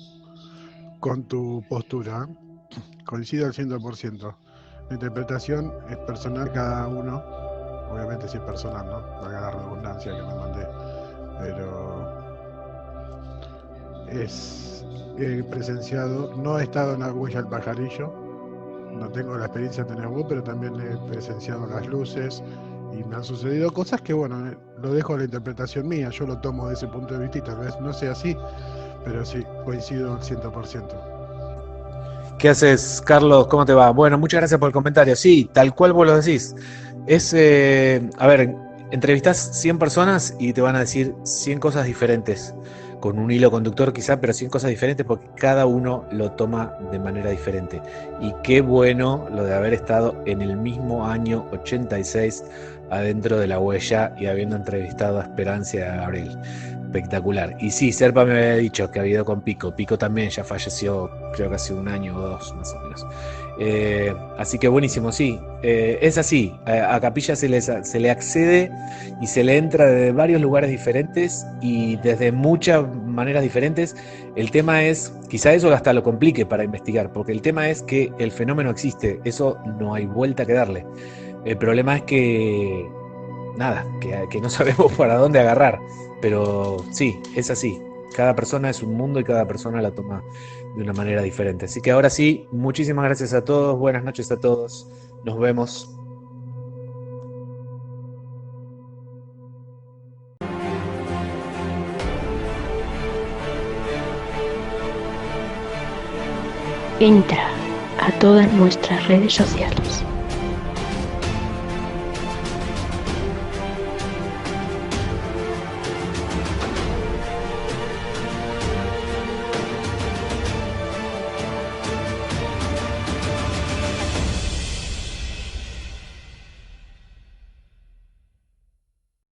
con tu postura. Coincido al 100%. La interpretación es personal cada uno. Obviamente sí es personal, ¿no? Valga la redundancia que me mandé. Pero he presenciado, no he estado en la huella del pajarillo. No tengo la experiencia de tener vos, pero también he presenciado las luces. Y me han sucedido cosas que, bueno, lo dejo a la interpretación mía, yo lo tomo de ese punto de vista y tal vez no sea así, pero sí, coincido al 100%. ¿Qué haces, Carlos? ¿Cómo te va? Bueno, muchas gracias por el comentario. Sí, tal cual vos lo decís. A ver, entrevistás 100 personas y te van a decir 100 cosas diferentes, con un hilo conductor quizá, pero 100 cosas diferentes porque cada uno lo toma de manera diferente. Y qué bueno lo de haber estado en el mismo año 86 adentro de la huella y habiendo entrevistado a Esperanza y a Gabriel. Espectacular. Y sí, Serpa me había dicho que había ido con Pico. Pico también ya falleció, creo que hace un año o dos, más o menos. Así que buenísimo, sí. Es así. A Capilla se le accede y se le entra desde varios lugares diferentes y desde muchas maneras diferentes. El tema es, quizá eso hasta lo complique para investigar, porque el tema es que el fenómeno existe. Eso no hay vuelta que darle. El problema es que que no sabemos para dónde agarrar, pero sí, es así. Cada persona es un mundo y cada persona la toma de una manera diferente. Así que ahora sí, muchísimas gracias a todos, buenas noches a todos, nos vemos. Entra a todas nuestras redes sociales.